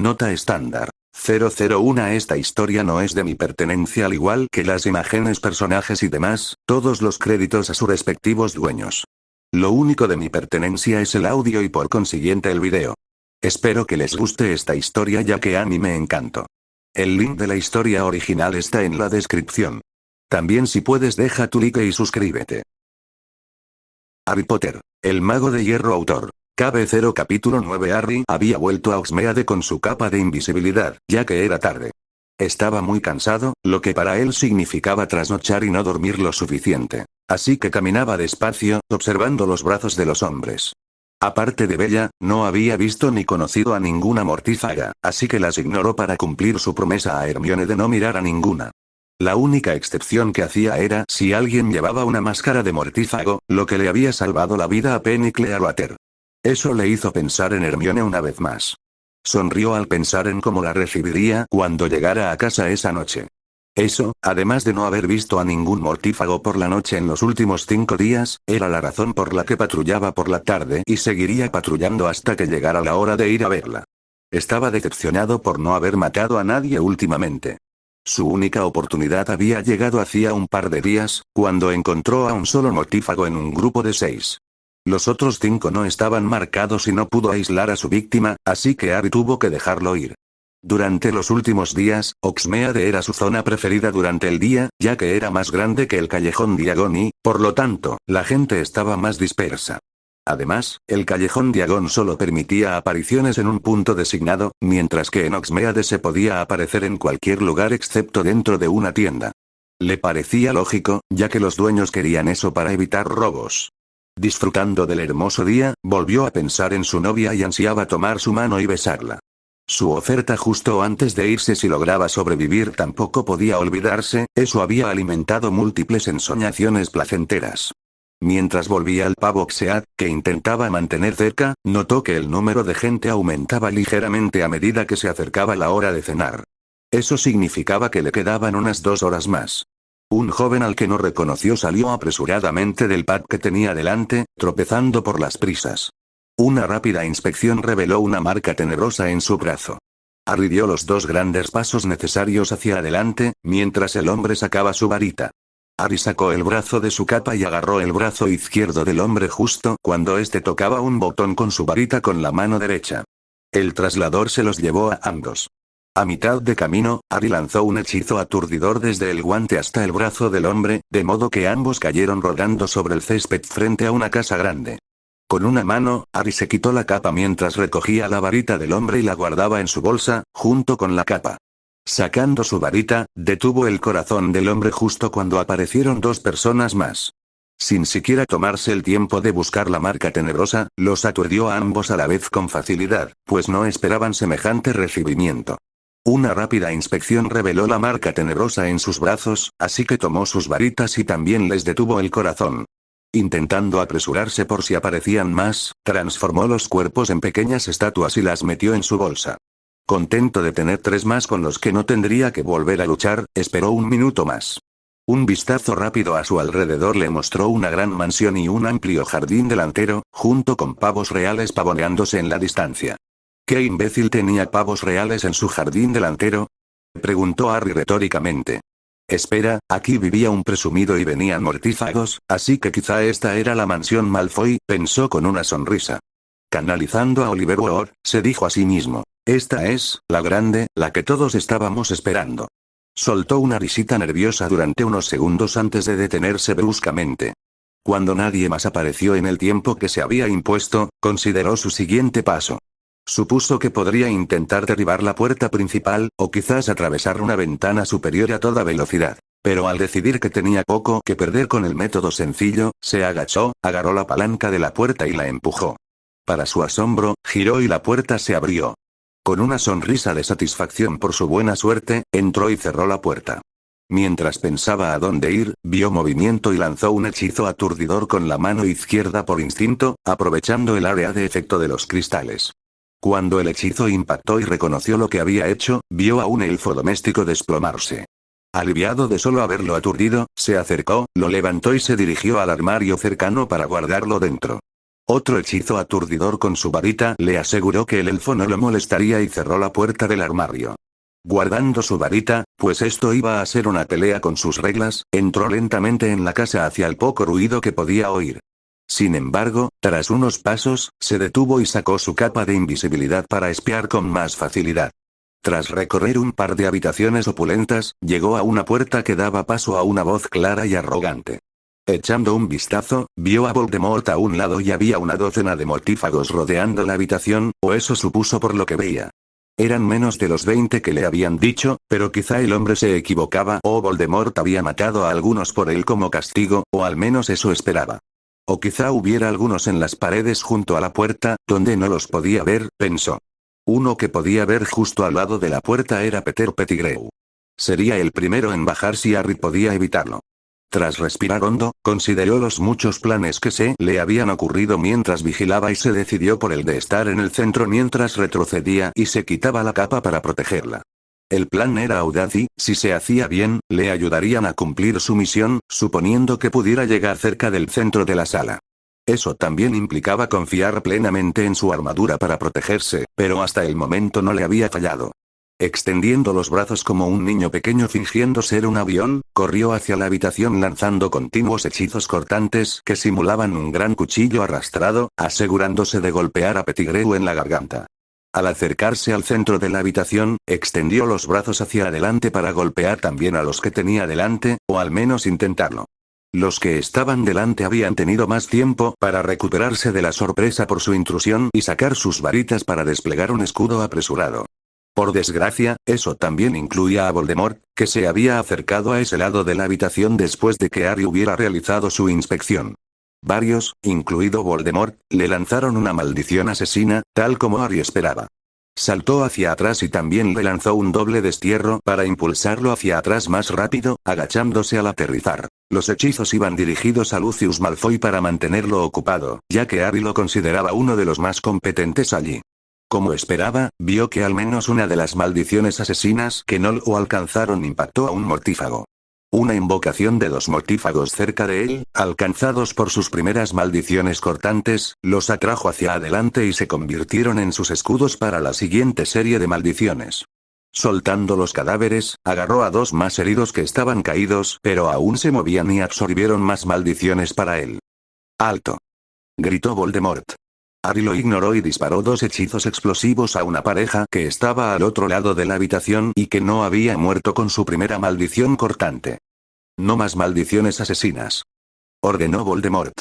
Nota estándar. 001. Esta historia no es de mi pertenencia, al igual que las imágenes, personajes y demás, todos los créditos a sus respectivos dueños. Lo único de mi pertenencia es el audio y por consiguiente el video. Espero que les guste esta historia, ya que a mí me encantó. El link de la historia original está en la descripción. También, si puedes, deja tu like y suscríbete. Harry Potter, el mago de hierro. Autor. KB0. Capítulo 9. Harry había vuelto a Hogsmeade con su capa de invisibilidad, ya que era tarde. Estaba muy cansado, lo que para él significaba trasnochar y no dormir lo suficiente. Así que caminaba despacio, observando los brazos de los hombres. Aparte de Bella, no había visto ni conocido a ninguna mortífaga, así que las ignoró para cumplir su promesa a Hermione de no mirar a ninguna. La única excepción que hacía era si alguien llevaba una máscara de mortífago, lo que le había salvado la vida a Penny Clearwater. Eso le hizo pensar en Hermione una vez más. Sonrió al pensar en cómo la recibiría cuando llegara a casa esa noche. Eso, además de no haber visto a ningún mortífago por la noche en los últimos 5 días, era la razón por la que patrullaba por la tarde y seguiría patrullando hasta que llegara la hora de ir a verla. Estaba decepcionado por no haber matado a nadie últimamente. Su única oportunidad había llegado hacía un par de días, cuando encontró a un solo mortífago en un grupo de 6. Los otros 5 no estaban marcados y no pudo aislar a su víctima, así que Harry tuvo que dejarlo ir. Durante los últimos días, Hogsmeade era su zona preferida durante el día, ya que era más grande que el Callejón Diagon y, por lo tanto, la gente estaba más dispersa. Además, el Callejón Diagon solo permitía apariciones en un punto designado, mientras que en Hogsmeade se podía aparecer en cualquier lugar excepto dentro de una tienda. Le parecía lógico, ya que los dueños querían eso para evitar robos. Disfrutando del hermoso día, volvió a pensar en su novia y ansiaba tomar su mano y besarla. Su oferta justo antes de irse si lograba sobrevivir tampoco podía olvidarse, eso había alimentado múltiples ensoñaciones placenteras. Mientras volvía al pub Oxead, que intentaba mantener cerca, notó que el número de gente aumentaba ligeramente a medida que se acercaba la hora de cenar. Eso significaba que le quedaban unas 2 horas más. Un joven al que no reconoció salió apresuradamente del pub que tenía delante, tropezando por las prisas. Una rápida inspección reveló una marca tenebrosa en su brazo. Harry dio los 2 grandes pasos necesarios hacia adelante, mientras el hombre sacaba su varita. Harry sacó el brazo de su capa y agarró el brazo izquierdo del hombre justo cuando éste tocaba un botón con su varita con la mano derecha. El traslador se los llevó a ambos. A mitad de camino, Harry lanzó un hechizo aturdidor desde el guante hasta el brazo del hombre, de modo que ambos cayeron rodando sobre el césped frente a una casa grande. Con una mano, Harry se quitó la capa mientras recogía la varita del hombre y la guardaba en su bolsa, junto con la capa. Sacando su varita, detuvo el corazón del hombre justo cuando aparecieron 2 personas más. Sin siquiera tomarse el tiempo de buscar la marca tenebrosa, los aturdió a ambos a la vez con facilidad, pues no esperaban semejante recibimiento. Una rápida inspección reveló la marca tenebrosa en sus brazos, así que tomó sus varitas y también les detuvo el corazón. Intentando apresurarse por si aparecían más, transformó los cuerpos en pequeñas estatuas y las metió en su bolsa. Contento de tener 3 más con los que no tendría que volver a luchar, esperó un minuto más. Un vistazo rápido a su alrededor le mostró una gran mansión y un amplio jardín delantero, junto con pavos reales pavoneándose en la distancia. ¿Qué imbécil tenía pavos reales en su jardín delantero?, preguntó Harry retóricamente. Espera, aquí vivía un presumido y venían mortífagos, así que quizá esta era la mansión Malfoy, pensó con una sonrisa. Canalizando a Oliver Wood, se dijo a sí mismo. Esta es, la grande, la que todos estábamos esperando. Soltó una risita nerviosa durante unos segundos antes de detenerse bruscamente. Cuando nadie más apareció en el tiempo que se había impuesto, consideró su siguiente paso. Supuso que podría intentar derribar la puerta principal, o quizás atravesar una ventana superior a toda velocidad. Pero al decidir que tenía poco que perder con el método sencillo, se agachó, agarró la palanca de la puerta y la empujó. Para su asombro, giró y la puerta se abrió. Con una sonrisa de satisfacción por su buena suerte, entró y cerró la puerta. Mientras pensaba a dónde ir, vio movimiento y lanzó un hechizo aturdidor con la mano izquierda por instinto, aprovechando el área de efecto de los cristales. Cuando el hechizo impactó y reconoció lo que había hecho, vio a un elfo doméstico desplomarse. Aliviado de solo haberlo aturdido, se acercó, lo levantó y se dirigió al armario cercano para guardarlo dentro. Otro hechizo aturdidor con su varita le aseguró que el elfo no lo molestaría y cerró la puerta del armario. Guardando su varita, pues esto iba a ser una pelea con sus reglas, entró lentamente en la casa hacia el poco ruido que podía oír. Sin embargo, tras unos pasos, se detuvo y sacó su capa de invisibilidad para espiar con más facilidad. Tras recorrer un par de habitaciones opulentas, llegó a una puerta que daba paso a una voz clara y arrogante. Echando un vistazo, vio a Voldemort a un lado y había una docena de mortífagos rodeando la habitación, o eso supuso por lo que veía. Eran menos de los 20 que le habían dicho, pero quizá el hombre se equivocaba o Voldemort había matado a algunos por él como castigo, o al menos eso esperaba. O quizá hubiera algunos en las paredes junto a la puerta, donde no los podía ver, pensó. Uno que podía ver justo al lado de la puerta era Peter Pettigrew. Sería el primero en bajar si Harry podía evitarlo. Tras respirar hondo, consideró los muchos planes que se le habían ocurrido mientras vigilaba y se decidió por el de estar en el centro mientras retrocedía y se quitaba la capa para protegerla. El plan era audaz y, si se hacía bien, le ayudarían a cumplir su misión, suponiendo que pudiera llegar cerca del centro de la sala. Eso también implicaba confiar plenamente en su armadura para protegerse, pero hasta el momento no le había fallado. Extendiendo los brazos como un niño pequeño fingiendo ser un avión, corrió hacia la habitación lanzando continuos hechizos cortantes que simulaban un gran cuchillo arrastrado, asegurándose de golpear a Pettigrew en la garganta. Al acercarse al centro de la habitación, extendió los brazos hacia adelante para golpear también a los que tenía delante, o al menos intentarlo. Los que estaban delante habían tenido más tiempo para recuperarse de la sorpresa por su intrusión y sacar sus varitas para desplegar un escudo apresurado. Por desgracia, eso también incluía a Voldemort, que se había acercado a ese lado de la habitación después de que Harry hubiera realizado su inspección. Varios, incluido Voldemort, le lanzaron una maldición asesina, tal como Harry esperaba. Saltó hacia atrás y también le lanzó un doble destierro para impulsarlo hacia atrás más rápido, agachándose al aterrizar. Los hechizos iban dirigidos a Lucius Malfoy para mantenerlo ocupado, ya que Harry lo consideraba uno de los más competentes allí. Como esperaba, vio que al menos una de las maldiciones asesinas que no lo alcanzaron impactó a un mortífago. Una invocación de 2 mortífagos cerca de él, alcanzados por sus primeras maldiciones cortantes, los atrajo hacia adelante y se convirtieron en sus escudos para la siguiente serie de maldiciones. Soltando los cadáveres, agarró a 2 más heridos que estaban caídos, pero aún se movían y absorbieron más maldiciones para él. ¡Alto!, gritó Voldemort. Harry lo ignoró y disparó 2 hechizos explosivos a una pareja que estaba al otro lado de la habitación y que no había muerto con su primera maldición cortante. No más maldiciones asesinas, ordenó Voldemort.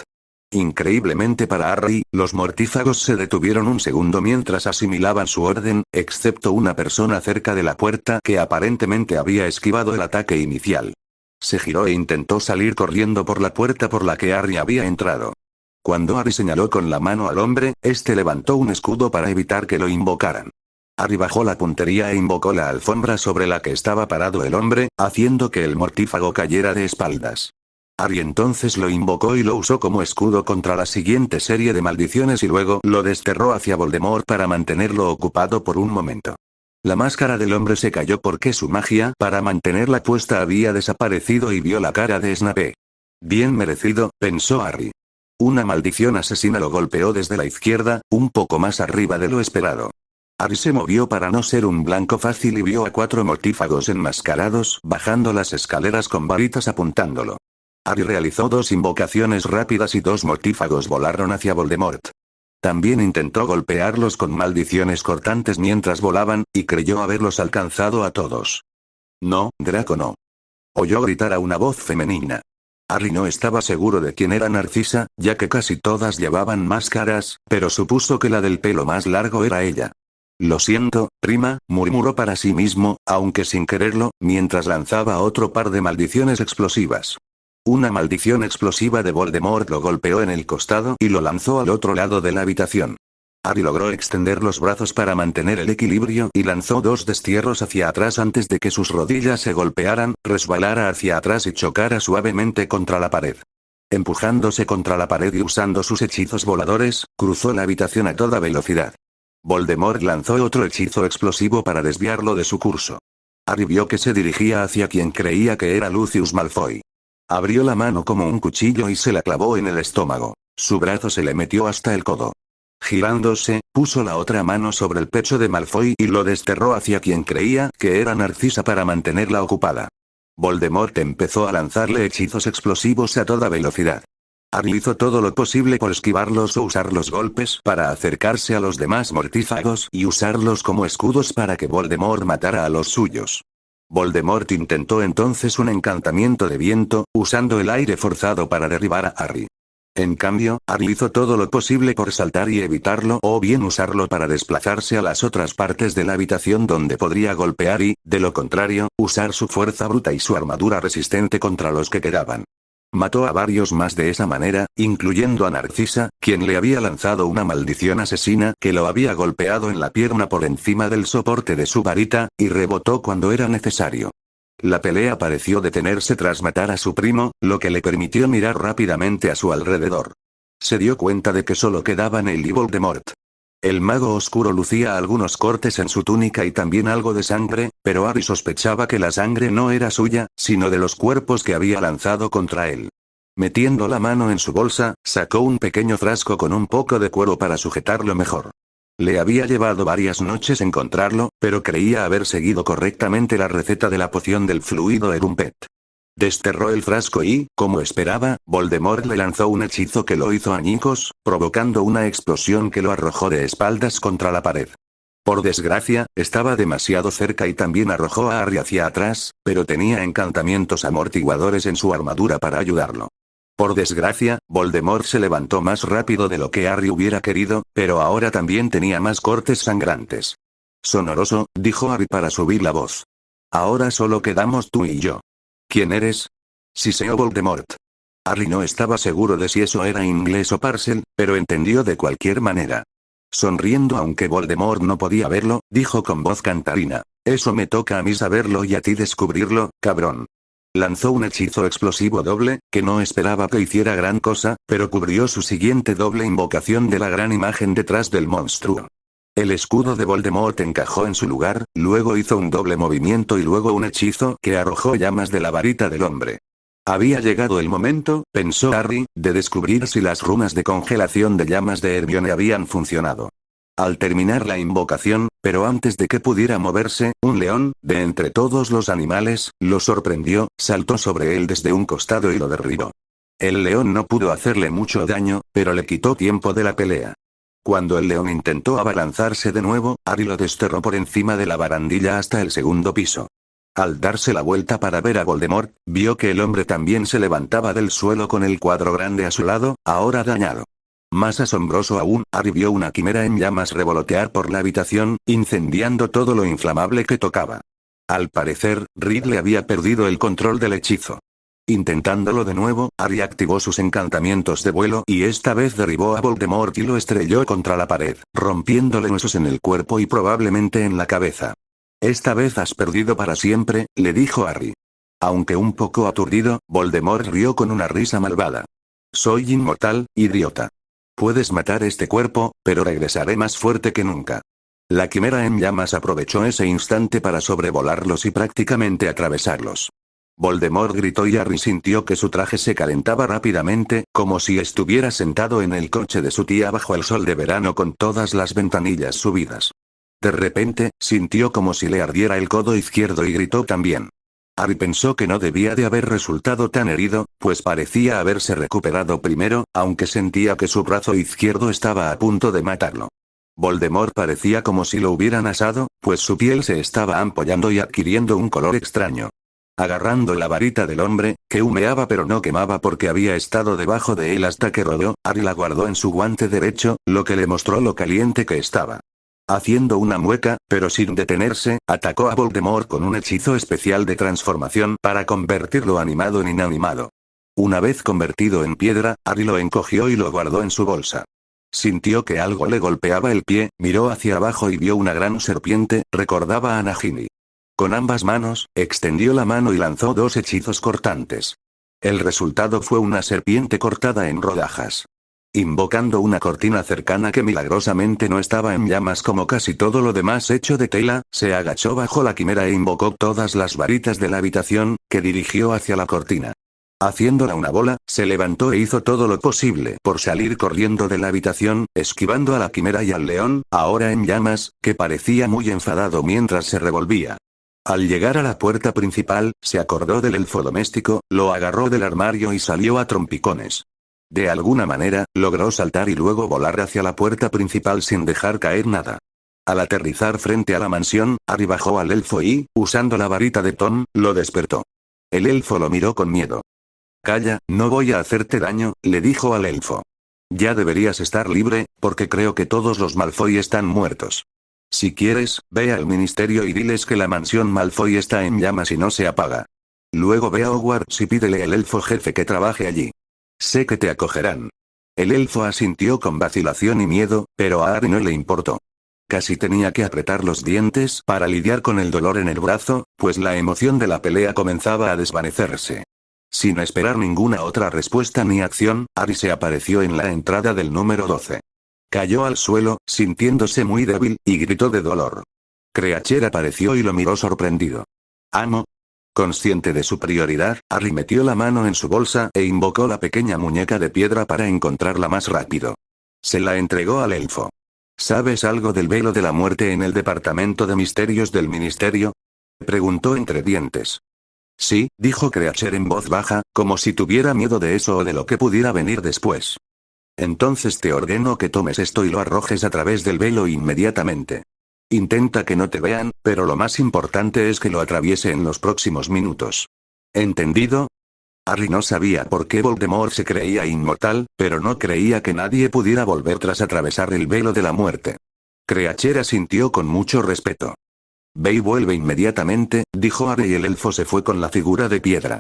Increíblemente para Harry, los mortífagos se detuvieron un segundo mientras asimilaban su orden, excepto una persona cerca de la puerta que aparentemente había esquivado el ataque inicial. Se giró e intentó salir corriendo por la puerta por la que Harry había entrado. Cuando Harry señaló con la mano al hombre, este levantó un escudo para evitar que lo invocaran. Harry bajó la puntería e invocó la alfombra sobre la que estaba parado el hombre, haciendo que el mortífago cayera de espaldas. Harry entonces lo invocó y lo usó como escudo contra la siguiente serie de maldiciones y luego lo desterró hacia Voldemort para mantenerlo ocupado por un momento. La máscara del hombre se cayó porque su magia para mantenerla puesta había desaparecido y vio la cara de Snape. Bien merecido, pensó Harry. Una maldición asesina lo golpeó desde la izquierda, un poco más arriba de lo esperado. Harry se movió para no ser un blanco fácil y vio a 4 mortífagos enmascarados bajando las escaleras con varitas apuntándolo. Harry realizó 2 invocaciones rápidas y 2 mortífagos volaron hacia Voldemort. También intentó golpearlos con maldiciones cortantes mientras volaban, y creyó haberlos alcanzado a todos. No, Draco no. Oyó gritar a una voz femenina. Harry no estaba seguro de quién era Narcisa, ya que casi todas llevaban máscaras, pero supuso que la del pelo más largo era ella. Lo siento, prima, murmuró para sí mismo, aunque sin quererlo, mientras lanzaba otro par de maldiciones explosivas. Una maldición explosiva de Voldemort lo golpeó en el costado y lo lanzó al otro lado de la habitación. Harry logró extender los brazos para mantener el equilibrio y lanzó 2 destierros hacia atrás antes de que sus rodillas se golpearan, resbalara hacia atrás y chocara suavemente contra la pared. Empujándose contra la pared y usando sus hechizos voladores, cruzó la habitación a toda velocidad. Voldemort lanzó otro hechizo explosivo para desviarlo de su curso. Harry vio que se dirigía hacia quien creía que era Lucius Malfoy. Abrió la mano como un cuchillo y se la clavó en el estómago. Su brazo se le metió hasta el codo. Girándose, puso la otra mano sobre el pecho de Malfoy y lo desterró hacia quien creía que era Narcisa para mantenerla ocupada. Voldemort empezó a lanzarle hechizos explosivos a toda velocidad. Harry hizo todo lo posible por esquivarlos o usar los golpes para acercarse a los demás mortífagos y usarlos como escudos para que Voldemort matara a los suyos. Voldemort intentó entonces un encantamiento de viento, usando el aire forzado para derribar a Harry. En cambio, Harry hizo todo lo posible por saltar y evitarlo o bien usarlo para desplazarse a las otras partes de la habitación donde podría golpear y, de lo contrario, usar su fuerza bruta y su armadura resistente contra los que quedaban. Mató a varios más de esa manera, incluyendo a Narcisa, quien le había lanzado una maldición asesina que lo había golpeado en la pierna por encima del soporte de su varita, y rebotó cuando era necesario. La pelea pareció detenerse tras matar a su primo, lo que le permitió mirar rápidamente a su alrededor. Se dio cuenta de que solo quedaban él y Voldemort. El mago oscuro lucía algunos cortes en su túnica y también algo de sangre, pero Harry sospechaba que la sangre no era suya, sino de los cuerpos que había lanzado contra él. Metiendo la mano en su bolsa, sacó un pequeño frasco con un poco de cuero para sujetarlo mejor. Le había llevado varias noches encontrarlo, pero creía haber seguido correctamente la receta de la poción del fluido Erumpet. Desterró el frasco y, como esperaba, Voldemort le lanzó un hechizo que lo hizo añicos, provocando una explosión que lo arrojó de espaldas contra la pared. Por desgracia, estaba demasiado cerca y también arrojó a Harry hacia atrás, pero tenía encantamientos amortiguadores en su armadura para ayudarlo. Por desgracia, Voldemort se levantó más rápido de lo que Harry hubiera querido, pero ahora también tenía más cortes sangrantes. Sonoroso, dijo Harry para subir la voz. Ahora solo quedamos tú y yo. ¿Quién eres? Siseó Voldemort. Harry no estaba seguro de si eso era inglés o Parcel, pero entendió de cualquier manera. Sonriendo aunque Voldemort no podía verlo, dijo con voz cantarina. Eso me toca a mí saberlo y a ti descubrirlo, cabrón. Lanzó un hechizo explosivo doble, que no esperaba que hiciera gran cosa, pero cubrió su siguiente doble invocación de la gran imagen detrás del monstruo. El escudo de Voldemort encajó en su lugar, luego hizo un doble movimiento y luego un hechizo que arrojó llamas de la varita del hombre. Había llegado el momento, pensó Harry, de descubrir si las runas de congelación de llamas de Hermione habían funcionado. Al terminar la invocación, pero antes de que pudiera moverse, un león, de entre todos los animales, lo sorprendió, saltó sobre él desde un costado y lo derribó. El león no pudo hacerle mucho daño, pero le quitó tiempo de la pelea. Cuando el león intentó abalanzarse de nuevo, Harry lo desterró por encima de la barandilla hasta el segundo piso. Al darse la vuelta para ver a Voldemort, vio que el hombre también se levantaba del suelo con el cuadro grande a su lado, ahora dañado. Más asombroso aún, Harry vio una quimera en llamas revolotear por la habitación, incendiando todo lo inflamable que tocaba. Al parecer, Ridley había perdido el control del hechizo. Intentándolo de nuevo, Harry activó sus encantamientos de vuelo y esta vez derribó a Voldemort y lo estrelló contra la pared, rompiéndole huesos en el cuerpo y probablemente en la cabeza. Esta vez has perdido para siempre, le dijo Harry. Aunque un poco aturdido, Voldemort rió con una risa malvada. Soy inmortal, idiota. Puedes matar este cuerpo, pero regresaré más fuerte que nunca. La quimera en llamas aprovechó ese instante para sobrevolarlos y prácticamente atravesarlos. Voldemort gritó y Harry sintió que su traje se calentaba rápidamente, como si estuviera sentado en el coche de su tía bajo el sol de verano con todas las ventanillas subidas. De repente, sintió como si le ardiera el codo izquierdo y gritó también. Harry pensó que no debía de haber resultado tan herido, pues parecía haberse recuperado primero, aunque sentía que su brazo izquierdo estaba a punto de matarlo. Voldemort parecía como si lo hubieran asado, pues su piel se estaba ampollando y adquiriendo un color extraño. Agarrando la varita del hombre, que humeaba pero no quemaba porque había estado debajo de él hasta que rodó, Harry la guardó en su guante derecho, lo que le mostró lo caliente que estaba. Haciendo una mueca, pero sin detenerse, atacó a Voldemort con un hechizo especial de transformación para convertirlo animado en inanimado. Una vez convertido en piedra, Harry lo encogió y lo guardó en su bolsa. Sintió que algo le golpeaba el pie, miró hacia abajo y vio una gran serpiente, recordaba a Nagini. Con ambas manos, extendió la mano y lanzó dos hechizos cortantes. El resultado fue una serpiente cortada en rodajas. Invocando una cortina cercana que milagrosamente no estaba en llamas como casi todo lo demás hecho de tela, se agachó bajo la quimera e invocó todas las varitas de la habitación, que dirigió hacia la cortina. Haciéndola una bola, se levantó e hizo todo lo posible por salir corriendo de la habitación, esquivando a la quimera y al león, ahora en llamas, que parecía muy enfadado mientras se revolvía. Al llegar a la puerta principal, se acordó del elfo doméstico, lo agarró del armario y salió a trompicones. De alguna manera, logró saltar y luego volar hacia la puerta principal sin dejar caer nada. Al aterrizar frente a la mansión, Harry bajó al elfo y, usando la varita de Tom, lo despertó. El elfo lo miró con miedo. Calla, no voy a hacerte daño, le dijo al elfo. Ya deberías estar libre, porque creo que todos los Malfoy están muertos. Si quieres, ve al ministerio y diles que la mansión Malfoy está en llamas y no se apaga. Luego ve a Hogwarts y pídele al elfo jefe que trabaje allí. Sé que te acogerán. El elfo asintió con vacilación y miedo, pero a Harry no le importó. Casi tenía que apretar los dientes para lidiar con el dolor en el brazo, pues la emoción de la pelea comenzaba a desvanecerse. Sin esperar ninguna otra respuesta ni acción, Harry se apareció en la entrada del número 12. Cayó al suelo, sintiéndose muy débil, y gritó de dolor. Creacher apareció y lo miró sorprendido. «Amo». Consciente de su prioridad, Harry metió la mano en su bolsa e invocó la pequeña muñeca de piedra para encontrarla más rápido. Se la entregó al elfo. ¿Sabes algo del velo de la muerte en el departamento de misterios del ministerio?, preguntó entre dientes. Sí, dijo Creacher en voz baja, como si tuviera miedo de eso o de lo que pudiera venir después. Entonces te ordeno que tomes esto y lo arrojes a través del velo inmediatamente. Intenta que no te vean, pero lo más importante es que lo atraviese en los próximos minutos. ¿Entendido? Harry no sabía por qué Voldemort se creía inmortal, pero no creía que nadie pudiera volver tras atravesar el velo de la muerte. Creacher asintió con mucho respeto. Ve y vuelve inmediatamente, dijo Harry y el elfo se fue con la figura de piedra.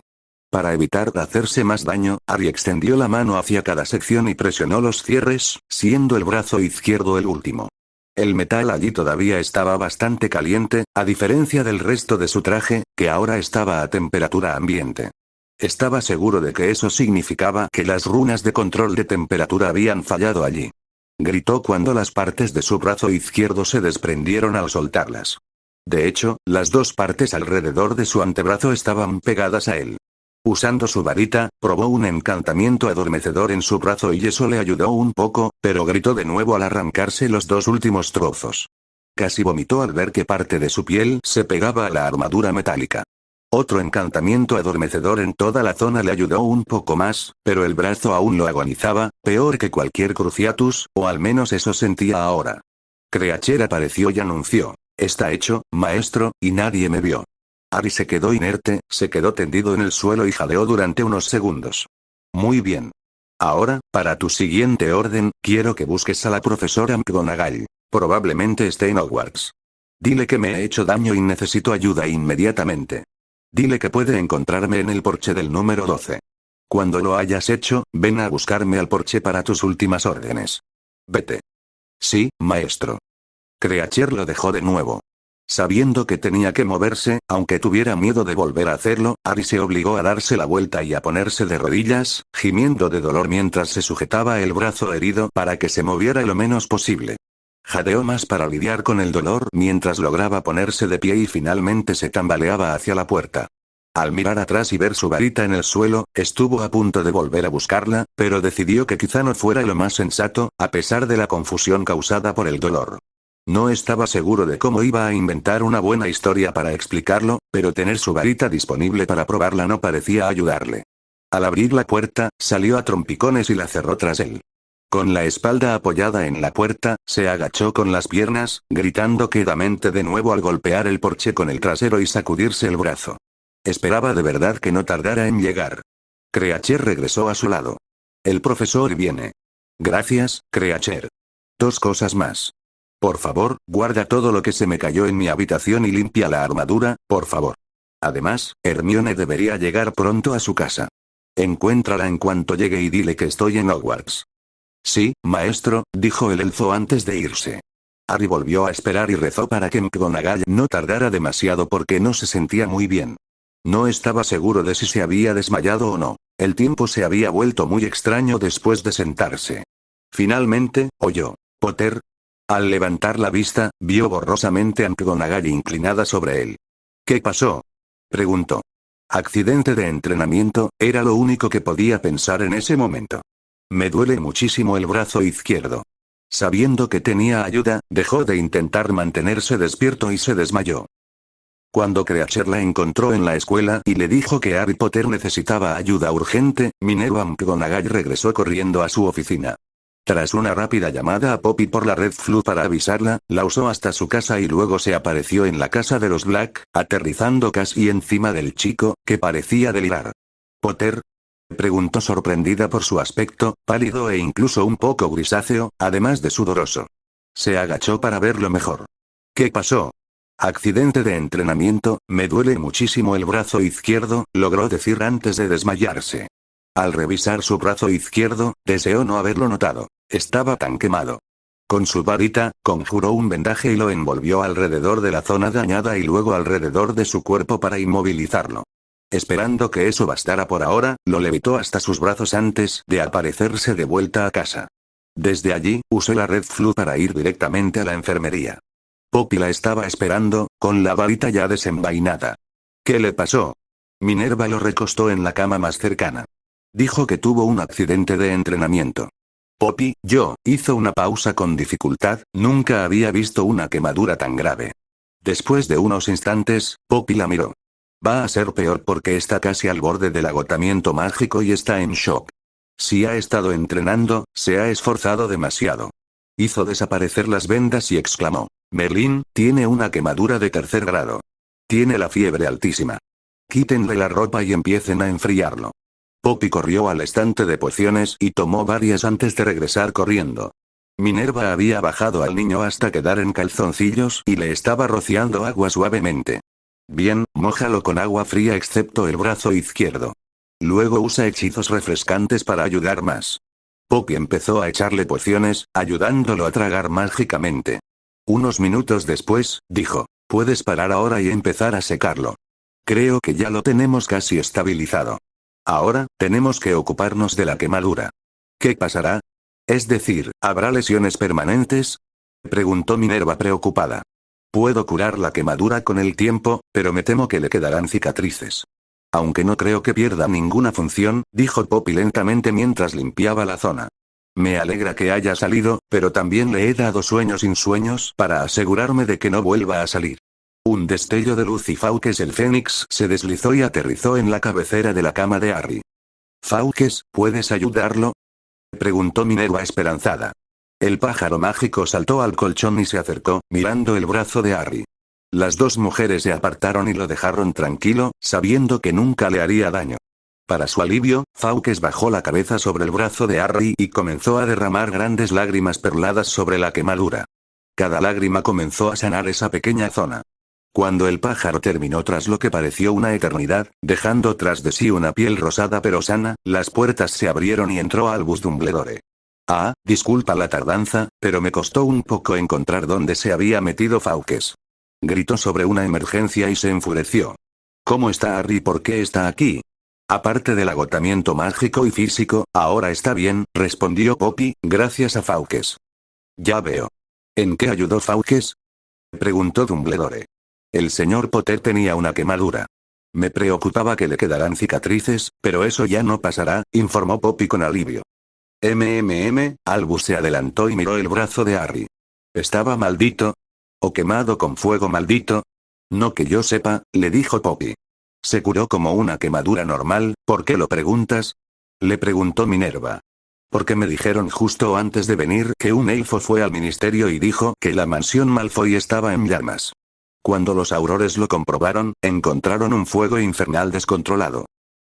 Para evitar hacerse más daño, Harry extendió la mano hacia cada sección y presionó los cierres, siendo el brazo izquierdo el último. El metal allí todavía estaba bastante caliente, a diferencia del resto de su traje, que ahora estaba a temperatura ambiente. Estaba seguro de que eso significaba que las runas de control de temperatura habían fallado allí. Gritó cuando las partes de su brazo izquierdo se desprendieron al soltarlas. De hecho, las dos partes alrededor de su antebrazo estaban pegadas a él. Usando su varita, probó un encantamiento adormecedor en su brazo y eso le ayudó un poco, pero gritó de nuevo al arrancarse los dos últimos trozos. Casi vomitó al ver que parte de su piel se pegaba a la armadura metálica. Otro encantamiento adormecedor en toda la zona le ayudó un poco más, pero el brazo aún lo agonizaba, peor que cualquier Cruciatus, o al menos eso sentía ahora. Creacher apareció y anunció. Está hecho, maestro, y nadie me vio. Harry se quedó inerte, se quedó tendido en el suelo y jadeó durante unos segundos. Muy bien. Ahora, para tu siguiente orden, quiero que busques a la profesora McGonagall. Probablemente esté en Hogwarts. Dile que me he hecho daño y necesito ayuda inmediatamente. Dile que puede encontrarme en el porche del número 12. Cuando lo hayas hecho, ven a buscarme al porche para tus últimas órdenes. Vete. Sí, maestro. Creacher lo dejó de nuevo. Sabiendo que tenía que moverse, aunque tuviera miedo de volver a hacerlo, Harry se obligó a darse la vuelta y a ponerse de rodillas, gimiendo de dolor mientras se sujetaba el brazo herido para que se moviera lo menos posible. Jadeó más para lidiar con el dolor mientras lograba ponerse de pie y finalmente se tambaleaba hacia la puerta. Al mirar atrás y ver su varita en el suelo, estuvo a punto de volver a buscarla, pero decidió que quizá no fuera lo más sensato, a pesar de la confusión causada por el dolor. No estaba seguro de cómo iba a inventar una buena historia para explicarlo, pero tener su varita disponible para probarla no parecía ayudarle. Al abrir la puerta, salió a trompicones y la cerró tras él. Con la espalda apoyada en la puerta, se agachó con las piernas, gritando quedamente de nuevo al golpear el porche con el trasero y sacudirse el brazo. Esperaba de verdad que no tardara en llegar. Creacher regresó a su lado. El profesor viene. Gracias, Creacher. 2 cosas más. Por favor, guarda todo lo que se me cayó en mi habitación y limpia la armadura, por favor. Además, Hermione debería llegar pronto a su casa. Encuéntrala en cuanto llegue y dile que estoy en Hogwarts. Sí, maestro, dijo el elfo antes de irse. Harry volvió a esperar y rezó para que McGonagall no tardara demasiado porque no se sentía muy bien. No estaba seguro de si se había desmayado o no. El tiempo se había vuelto muy extraño después de sentarse. Finalmente, oyó. Potter. Al levantar la vista, vio borrosamente a McGonagall inclinada sobre él. ¿Qué pasó?, preguntó. Accidente de entrenamiento, era lo único que podía pensar en ese momento. Me duele muchísimo el brazo izquierdo. Sabiendo que tenía ayuda, dejó de intentar mantenerse despierto y se desmayó. Cuando Creature la encontró en la escuela y le dijo que Harry Potter necesitaba ayuda urgente, Minerva McGonagall regresó corriendo a su oficina. Tras una rápida llamada a Poppy por la Red Flu para avisarla, la usó hasta su casa y luego se apareció en la casa de los Black, aterrizando casi encima del chico, que parecía delirar. ¿Potter?, preguntó sorprendida por su aspecto, pálido e incluso un poco grisáceo, además de sudoroso. Se agachó para verlo mejor. ¿Qué pasó? Accidente de entrenamiento, me duele muchísimo el brazo izquierdo, logró decir antes de desmayarse. Al revisar su brazo izquierdo, deseó no haberlo notado. Estaba tan quemado. Con su varita, conjuró un vendaje y lo envolvió alrededor de la zona dañada y luego alrededor de su cuerpo para inmovilizarlo. Esperando que eso bastara por ahora, lo levitó hasta sus brazos antes de aparecerse de vuelta a casa. Desde allí, usó la Red Flu para ir directamente a la enfermería. Poppy la estaba esperando, con la varita ya desenvainada. ¿Qué le pasó? Minerva lo recostó en la cama más cercana. Dijo que tuvo un accidente de entrenamiento. Poppy, hizo una pausa con dificultad, nunca había visto una quemadura tan grave. Después de unos instantes, Poppy la miró. Va a ser peor porque está casi al borde del agotamiento mágico y está en shock. Si ha estado entrenando, se ha esforzado demasiado. Hizo desaparecer las vendas y exclamó. Merlín, tiene una quemadura de 3er grado. Tiene la fiebre altísima. Quítenle la ropa y empiecen a enfriarlo. Poppy corrió al estante de pociones y tomó varias antes de regresar corriendo. Minerva había bajado al niño hasta quedar en calzoncillos y le estaba rociando agua suavemente. Bien, mójalo con agua fría excepto el brazo izquierdo. Luego usa hechizos refrescantes para ayudar más. Poppy empezó a echarle pociones, ayudándolo a tragar mágicamente. Unos minutos después, dijo, puedes parar ahora y empezar a secarlo. Creo que ya lo tenemos casi estabilizado. Ahora, tenemos que ocuparnos de la quemadura. ¿Qué pasará? Es decir, ¿habrá lesiones permanentes?, preguntó Minerva preocupada. Puedo curar la quemadura con el tiempo, pero me temo que le quedarán cicatrices. Aunque no creo que pierda ninguna función, dijo Poppy lentamente mientras limpiaba la zona. Me alegra que haya salido, pero también le he dado sueños sin sueños para asegurarme de que no vuelva a salir. Un destello de luz y Fawkes el Fénix se deslizó y aterrizó en la cabecera de la cama de Harry. Fawkes, ¿puedes ayudarlo?, preguntó Minerva esperanzada. El pájaro mágico saltó al colchón y se acercó, mirando el brazo de Harry. Las dos mujeres se apartaron y lo dejaron tranquilo, sabiendo que nunca le haría daño. Para su alivio, Fawkes bajó la cabeza sobre el brazo de Harry y comenzó a derramar grandes lágrimas perladas sobre la quemadura. Cada lágrima comenzó a sanar esa pequeña zona. Cuando el pájaro terminó tras lo que pareció una eternidad, dejando tras de sí una piel rosada pero sana, las puertas se abrieron y entró Albus Dumbledore. Ah, disculpa la tardanza, pero me costó un poco encontrar dónde se había metido Fawkes. Gritó sobre una emergencia y se enfureció. ¿Cómo está Harry? ¿Por qué está aquí? Aparte del agotamiento mágico y físico, ahora está bien, respondió Poppy, gracias a Fawkes. Ya veo. ¿En qué ayudó Fawkes?, preguntó Dumbledore. El señor Potter tenía una quemadura. Me preocupaba que le quedaran cicatrices, pero eso ya no pasará, informó Poppy con alivio. Albus se adelantó y miró el brazo de Harry. ¿Estaba maldito? ¿O quemado con fuego maldito? No que yo sepa, le dijo Poppy. Se curó como una quemadura normal, ¿por qué lo preguntas?, le preguntó Minerva. Porque me dijeron justo antes de venir que un elfo fue al ministerio y dijo que la mansión Malfoy estaba en llamas. Cuando los aurores lo comprobaron, encontraron un fuego infernal descontrolado.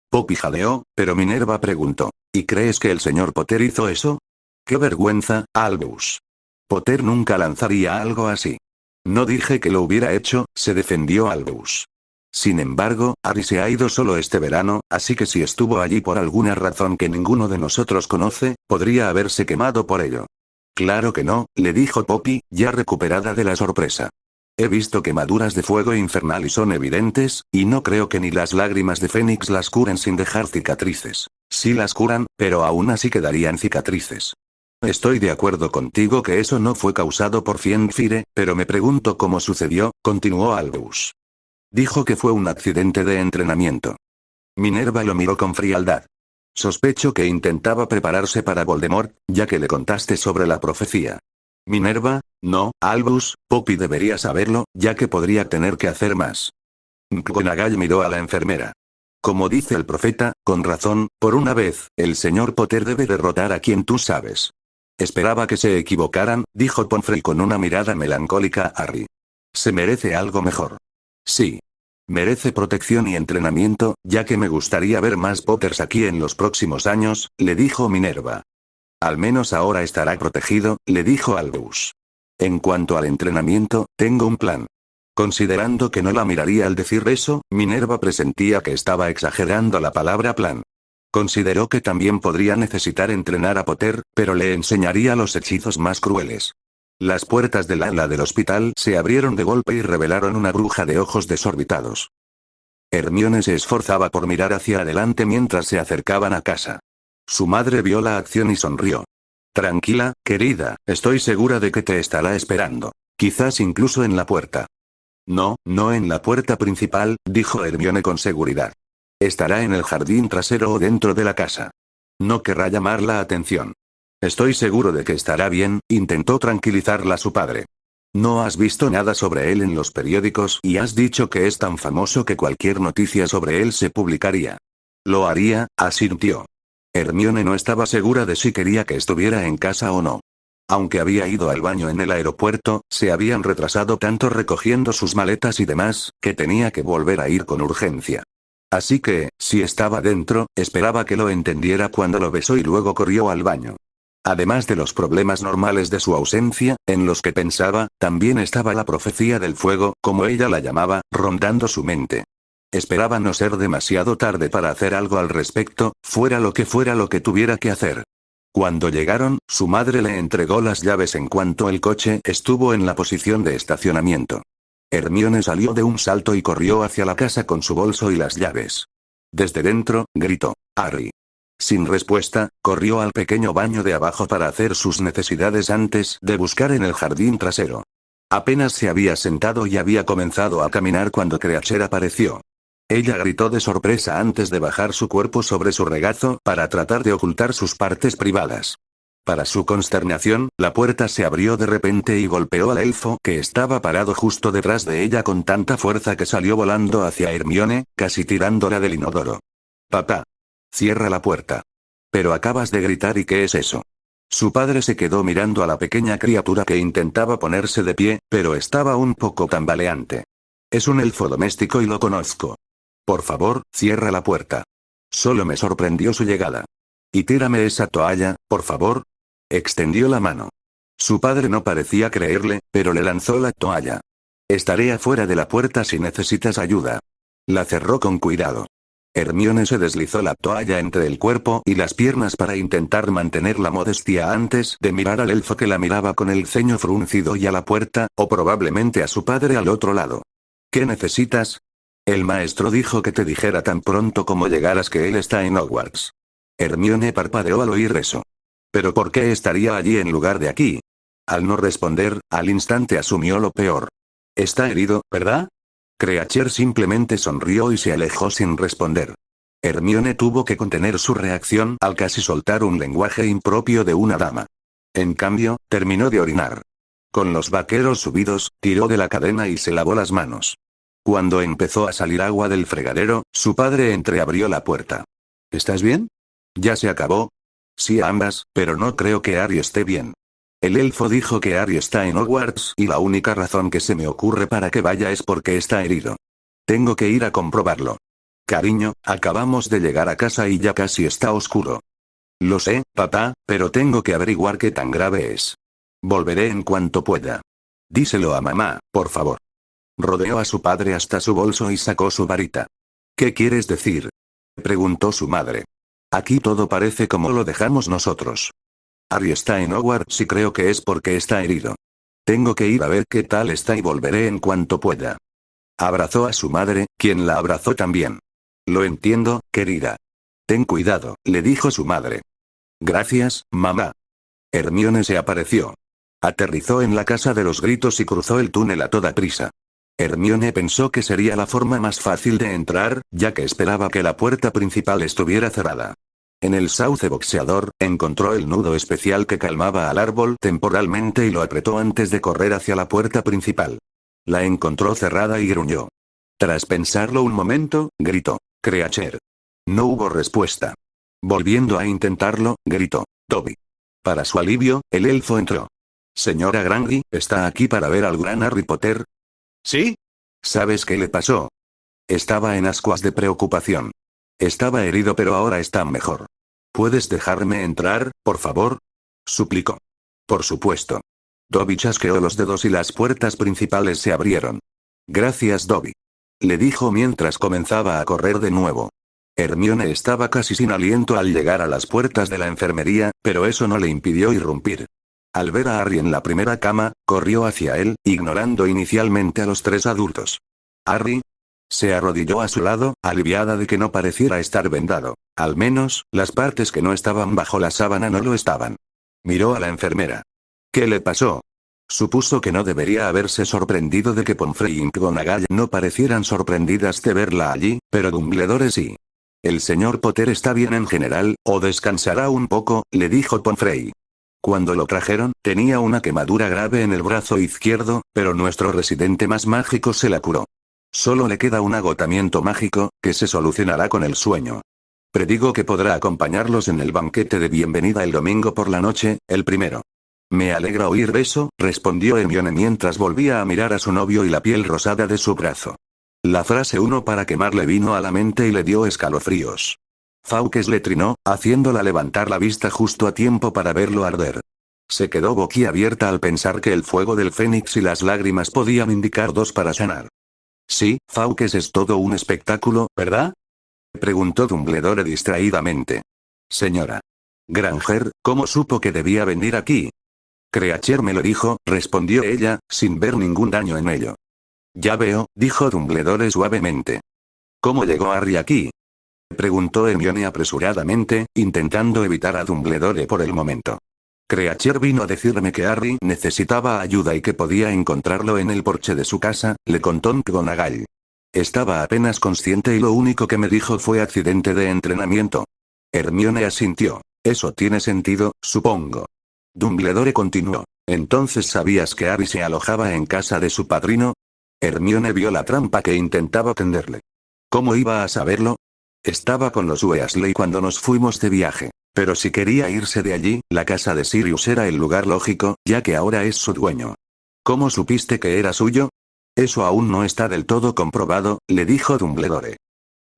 Poppy jadeó, pero Minerva preguntó, ¿y crees que el señor Potter hizo eso? ¡Qué vergüenza, Albus! Potter nunca lanzaría algo así. No dije que lo hubiera hecho, se defendió Albus. Sin embargo, Harry se ha ido solo este verano, así que si estuvo allí por alguna razón que ninguno de nosotros conoce, podría haberse quemado por ello. Claro que no, le dijo Poppy, ya recuperada de la sorpresa. He visto quemaduras de fuego infernal y son evidentes, y no creo que ni las lágrimas de Fénix las curen sin dejar cicatrices. Sí las curan, pero aún así quedarían cicatrices. Estoy de acuerdo contigo que eso no fue causado por Fiendfyre, pero me pregunto cómo sucedió, continuó Albus. Dijo que fue un accidente de entrenamiento. Minerva lo miró con frialdad. Sospecho que intentaba prepararse para Voldemort, ya que le contaste sobre la profecía. Minerva, no, Albus, Poppy debería saberlo, ya que podría tener que hacer más. McGonagall miró a la enfermera. Como dice el profeta, con razón, por una vez, el señor Potter debe derrotar a quien tú sabes. Esperaba que se equivocaran, dijo Pomfrey con una mirada melancólica a Harry. Se merece algo mejor. Sí. Merece protección y entrenamiento, ya que me gustaría ver más Potters aquí en los próximos años, le dijo Minerva. Al menos ahora estará protegido, le dijo Albus. En cuanto al entrenamiento, tengo un plan. Considerando que no la miraría al decir eso, Minerva presentía que estaba exagerando la palabra plan. Consideró que también podría necesitar entrenar a Potter, pero le enseñaría los hechizos más crueles. Las puertas del ala del hospital se abrieron de golpe y revelaron una bruja de ojos desorbitados. Hermione se esforzaba por mirar hacia adelante mientras se acercaban a casa. Su madre vio la acción y sonrió. Tranquila, querida, estoy segura de que te estará esperando. Quizás incluso en la puerta. No, no en la puerta principal, dijo Hermione con seguridad. Estará en el jardín trasero o dentro de la casa. No querrá llamar la atención. Estoy seguro de que estará bien, intentó tranquilizarla su padre. No has visto nada sobre él en los periódicos y has dicho que es tan famoso que cualquier noticia sobre él se publicaría. Lo haría, asintió. Hermione no estaba segura de si quería que estuviera en casa o no. Aunque había ido al baño en el aeropuerto, se habían retrasado tanto recogiendo sus maletas y demás, que tenía que volver a ir con urgencia. Así que, si estaba dentro, esperaba que lo entendiera cuando lo besó y luego corrió al baño. Además de los problemas normales de su ausencia, en los que pensaba, también estaba la profecía del fuego, como ella la llamaba, rondando su mente. Esperaba no ser demasiado tarde para hacer algo al respecto, fuera lo que tuviera que hacer. Cuando llegaron, su madre le entregó las llaves en cuanto el coche estuvo en la posición de estacionamiento. Hermione salió de un salto y corrió hacia la casa con su bolso y las llaves. Desde dentro, gritó, Harry. Sin respuesta, corrió al pequeño baño de abajo para hacer sus necesidades antes de buscar en el jardín trasero. Apenas se había sentado y había comenzado a caminar cuando Creacher apareció. Ella gritó de sorpresa antes de bajar su cuerpo sobre su regazo para tratar de ocultar sus partes privadas. Para su consternación, la puerta se abrió de repente y golpeó al elfo que estaba parado justo detrás de ella con tanta fuerza que salió volando hacia Hermione, casi tirándola del inodoro. Papá. Cierra la puerta. Pero acabas de gritar ¿y qué es eso? Su padre se quedó mirando a la pequeña criatura que intentaba ponerse de pie, pero estaba un poco tambaleante. Es un elfo doméstico y lo conozco. Por favor, cierra la puerta. Solo me sorprendió su llegada. Y tírame esa toalla, por favor. Extendió la mano. Su padre no parecía creerle, pero le lanzó la toalla. Estaré afuera de la puerta si necesitas ayuda. La cerró con cuidado. Hermione se deslizó la toalla entre el cuerpo y las piernas para intentar mantener la modestia antes de mirar al elfo que la miraba con el ceño fruncido y a la puerta, o probablemente a su padre al otro lado. ¿Qué necesitas? El maestro dijo que te dijera tan pronto como llegaras que él está en Hogwarts. Hermione parpadeó al oír eso. ¿Pero por qué estaría allí en lugar de aquí? Al no responder, al instante asumió lo peor. Está herido, ¿verdad? Creacher simplemente sonrió y se alejó sin responder. Hermione tuvo que contener su reacción al casi soltar un lenguaje impropio de una dama. En cambio, terminó de orinar. Con los vaqueros subidos, tiró de la cadena y se lavó las manos. Cuando empezó a salir agua del fregadero, su padre entreabrió la puerta. ¿Estás bien? ¿Ya se acabó? Sí a ambas, pero no creo que Harry esté bien. El elfo dijo que Harry está en Hogwarts y la única razón que se me ocurre para que vaya es porque está herido. Tengo que ir a comprobarlo. Cariño, acabamos de llegar a casa y ya casi está oscuro. Lo sé, papá, pero tengo que averiguar qué tan grave es. Volveré en cuanto pueda. Díselo a mamá, por favor. Rodeó a su padre hasta su bolso y sacó su varita. ¿Qué quieres decir? Preguntó su madre. Aquí todo parece como lo dejamos nosotros. Harry está en Hogwarts y creo que es porque está herido. Tengo que ir a ver qué tal está y volveré en cuanto pueda. Abrazó a su madre, quien la abrazó también. Lo entiendo, querida. Ten cuidado, le dijo su madre. Gracias, mamá. Hermione se apareció. Aterrizó en la casa de los gritos y cruzó el túnel a toda prisa. Hermione pensó que sería la forma más fácil de entrar, ya que esperaba que la puerta principal estuviera cerrada. En el sauce boxeador, encontró el nudo especial que calmaba al árbol temporalmente y lo apretó antes de correr hacia la puerta principal. La encontró cerrada y gruñó. Tras pensarlo un momento, gritó: «Creature». No hubo respuesta. Volviendo a intentarlo, gritó: «Dobby». Para su alivio, el elfo entró. «Señora Grangy, ¿está aquí para ver al gran Harry Potter?» «Sí». «¿Sabes qué le pasó?» Estaba en ascuas de preocupación. Estaba herido pero ahora está mejor. ¿Puedes dejarme entrar, por favor?, suplicó. «Por supuesto». Dobby chasqueó los dedos y las puertas principales se abrieron. «Gracias, Dobby», le dijo mientras comenzaba a correr de nuevo. Hermione estaba casi sin aliento al llegar a las puertas de la enfermería, pero eso no le impidió irrumpir. Al ver a Harry en la primera cama, corrió hacia él, ignorando inicialmente a los tres adultos. «Harry». Se arrodilló a su lado, aliviada de que no pareciera estar vendado. Al menos, las partes que no estaban bajo la sábana no lo estaban. Miró a la enfermera. ¿Qué le pasó? Supuso que no debería haberse sorprendido de que Pomfrey y McGonagall no parecieran sorprendidas de verla allí, pero Dumbledore sí. «El señor Potter está bien en general, o descansará un poco», le dijo Pomfrey. Cuando lo trajeron, tenía una quemadura grave en el brazo izquierdo, pero nuestro residente más mágico se la curó. Solo le queda un agotamiento mágico, que se solucionará con el sueño. Predigo que podrá acompañarlos en el banquete de bienvenida el domingo por la noche, el primero. «Me alegra oír eso», respondió Hermione mientras volvía a mirar a su novio y la piel rosada de su brazo. La frase uno para quemar le vino a la mente y le dio escalofríos. Fawkes le trinó, haciéndola levantar la vista justo a tiempo para verlo arder. Se quedó boquiabierta al pensar que el fuego del fénix y las lágrimas podían indicar dos para sanar. «Sí, Fawkes es todo un espectáculo, ¿verdad?», preguntó Dumbledore distraídamente. «Señora Granger, ¿cómo supo que debía venir aquí?». «Creature me lo dijo», respondió ella, sin ver ningún daño en ello. «Ya veo», dijo Dumbledore suavemente. «¿Cómo llegó Harry aquí?», preguntó Hermione apresuradamente, intentando evitar a Dumbledore por el momento. «Creature vino a decirme que Harry necesitaba ayuda y que podía encontrarlo en el porche de su casa», le contó McGonagall. «Estaba apenas consciente y lo único que me dijo fue accidente de entrenamiento». Hermione asintió. «Eso tiene sentido, supongo». Dumbledore continuó. «¿Entonces sabías que Harry se alojaba en casa de su padrino?». Hermione vio la trampa que intentaba tenderle. ¿Cómo iba a saberlo? Estaba con los Weasley cuando nos fuimos de viaje. Pero si quería irse de allí, la casa de Sirius era el lugar lógico, ya que ahora es su dueño. ¿Cómo supiste que era suyo? Eso aún no está del todo comprobado, le dijo Dumbledore.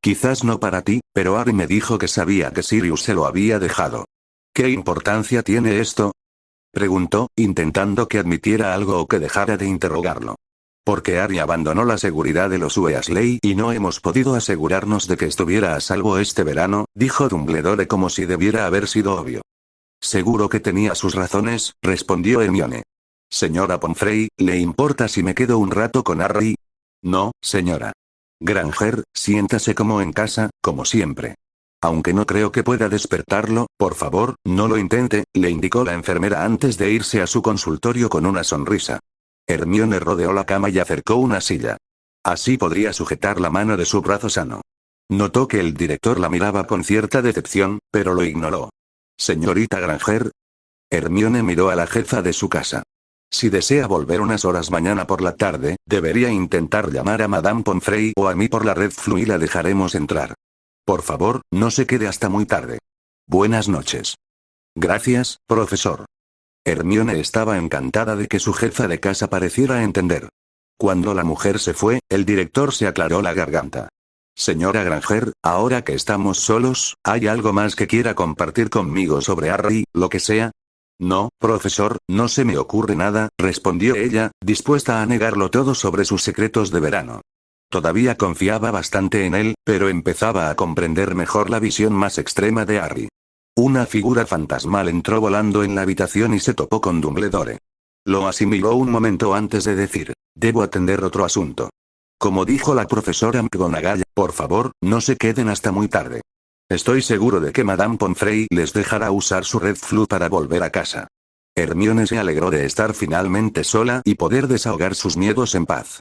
Quizás no para ti, pero Harry me dijo que sabía que Sirius se lo había dejado. ¿Qué importancia tiene esto?, preguntó, intentando que admitiera algo o que dejara de interrogarlo. Porque Harry abandonó la seguridad de los Weasley y no hemos podido asegurarnos de que estuviera a salvo este verano, dijo Dumbledore como si debiera haber sido obvio. Seguro que tenía sus razones, respondió Hermione. Señora Pomfrey, ¿le importa si me quedo un rato con Harry? No, señora Granger, siéntase como en casa, como siempre. Aunque no creo que pueda despertarlo, por favor, no lo intente, le indicó la enfermera antes de irse a su consultorio con una sonrisa. Hermione rodeó la cama y acercó una silla. Así podría sujetar la mano de su brazo sano. Notó que el director la miraba con cierta decepción, pero lo ignoró. «Señorita Granger». Hermione miró a la jefa de su casa. «Si desea volver unas horas mañana por la tarde, debería intentar llamar a Madame Pomfrey o a mí por la red Flu y la dejaremos entrar. Por favor, no se quede hasta muy tarde. Buenas noches». «Gracias, profesor». Hermione estaba encantada de que su jefa de casa pareciera entender. Cuando la mujer se fue, el director se aclaró la garganta. «Señora Granger, ahora que estamos solos, ¿hay algo más que quiera compartir conmigo sobre Harry, lo que sea?» «No, profesor, no se me ocurre nada», respondió ella, dispuesta a negarlo todo sobre sus secretos de verano. Todavía confiaba bastante en él, pero empezaba a comprender mejor la visión más extrema de Harry. Una figura fantasmal entró volando en la habitación y se topó con Dumbledore. Lo asimiló un momento antes de decir: «Debo atender otro asunto». Como dijo la profesora McGonagall, por favor, no se queden hasta muy tarde. Estoy seguro de que Madame Pomfrey les dejará usar su red Flu para volver a casa. Hermione se alegró de estar finalmente sola y poder desahogar sus miedos en paz.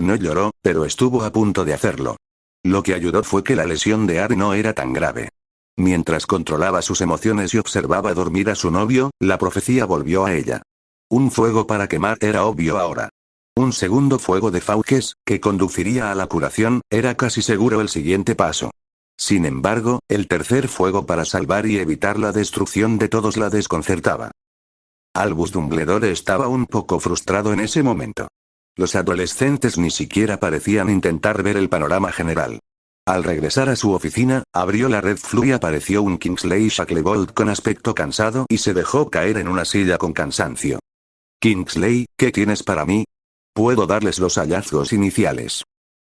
No lloró, pero estuvo a punto de hacerlo. Lo que ayudó fue que la lesión de Ari no era tan grave. Mientras controlaba sus emociones y observaba dormir a su novio, la profecía volvió a ella. Un fuego para quemar era obvio ahora. Un segundo fuego de Fauques, que conduciría a la curación, era casi seguro el siguiente paso. Sin embargo, el tercer fuego para salvar y evitar la destrucción de todos la desconcertaba. Albus Dumbledore estaba un poco frustrado en ese momento. Los adolescentes ni siquiera parecían intentar ver el panorama general. Al regresar a su oficina, abrió la Red Flu y apareció un Kingsley Shacklebolt con aspecto cansado y se dejó caer en una silla con cansancio. Kingsley, ¿qué tienes para mí? Puedo darles los hallazgos iniciales.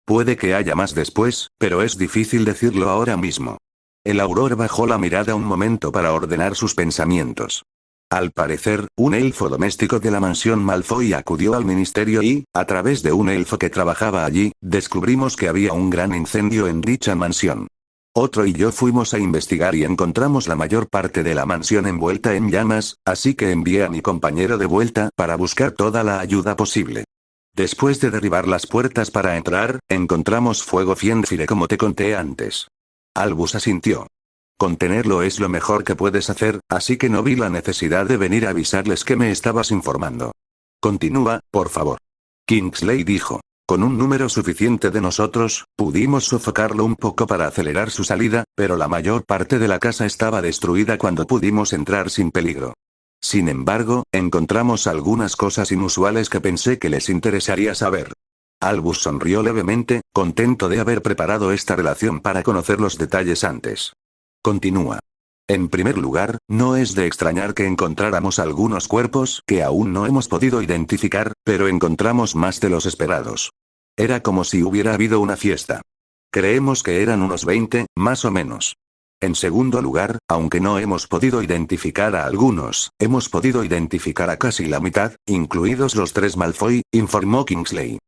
Puede que haya más después, pero es difícil decirlo ahora mismo. El Auror bajó la mirada un momento para ordenar sus pensamientos. Al parecer, un elfo doméstico de la mansión Malfoy acudió al ministerio y, a través de un elfo que trabajaba allí, descubrimos que había un gran incendio en dicha mansión. Otro y yo fuimos a investigar y encontramos la mayor parte de la mansión envuelta en llamas, así que envié a mi compañero de vuelta para buscar toda la ayuda posible. Después de derribar las puertas para entrar, encontramos fuego Fiendfire como te conté antes. Albus asintió. Contenerlo es lo mejor que puedes hacer, así que no vi la necesidad de venir a avisarles que me estabas informando. Continúa, por favor. Kingsley dijo. Con un número suficiente de nosotros, pudimos sofocarlo un poco para acelerar su salida, pero la mayor parte de la casa estaba destruida cuando pudimos entrar sin peligro. Sin embargo, encontramos algunas cosas inusuales que pensé que les interesaría saber. Albus sonrió levemente, contento de haber preparado esta relación para conocer los detalles antes. Continúa. En primer lugar, no es de extrañar que encontráramos algunos cuerpos que aún no hemos podido identificar, pero encontramos más de los esperados. Era como si hubiera habido una fiesta. Creemos que eran unos 20, más o menos. En segundo lugar, aunque no hemos podido identificar a algunos, hemos podido identificar a casi la mitad, incluidos los 3 Malfoy, informó Kingsley.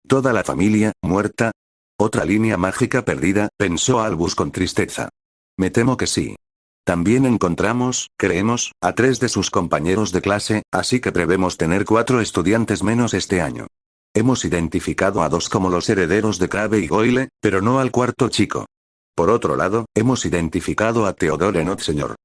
¿Toda la familia, muerta? Otra línea mágica perdida, pensó Albus con tristeza. Me temo que sí. También encontramos, creemos, a 3 de sus compañeros de clase, así que prevemos tener 4 estudiantes menos este año. Hemos identificado a 2 como los herederos de Crabbe y Goyle, pero no al cuarto chico. Por otro lado, hemos identificado a Theodore Nott Sr.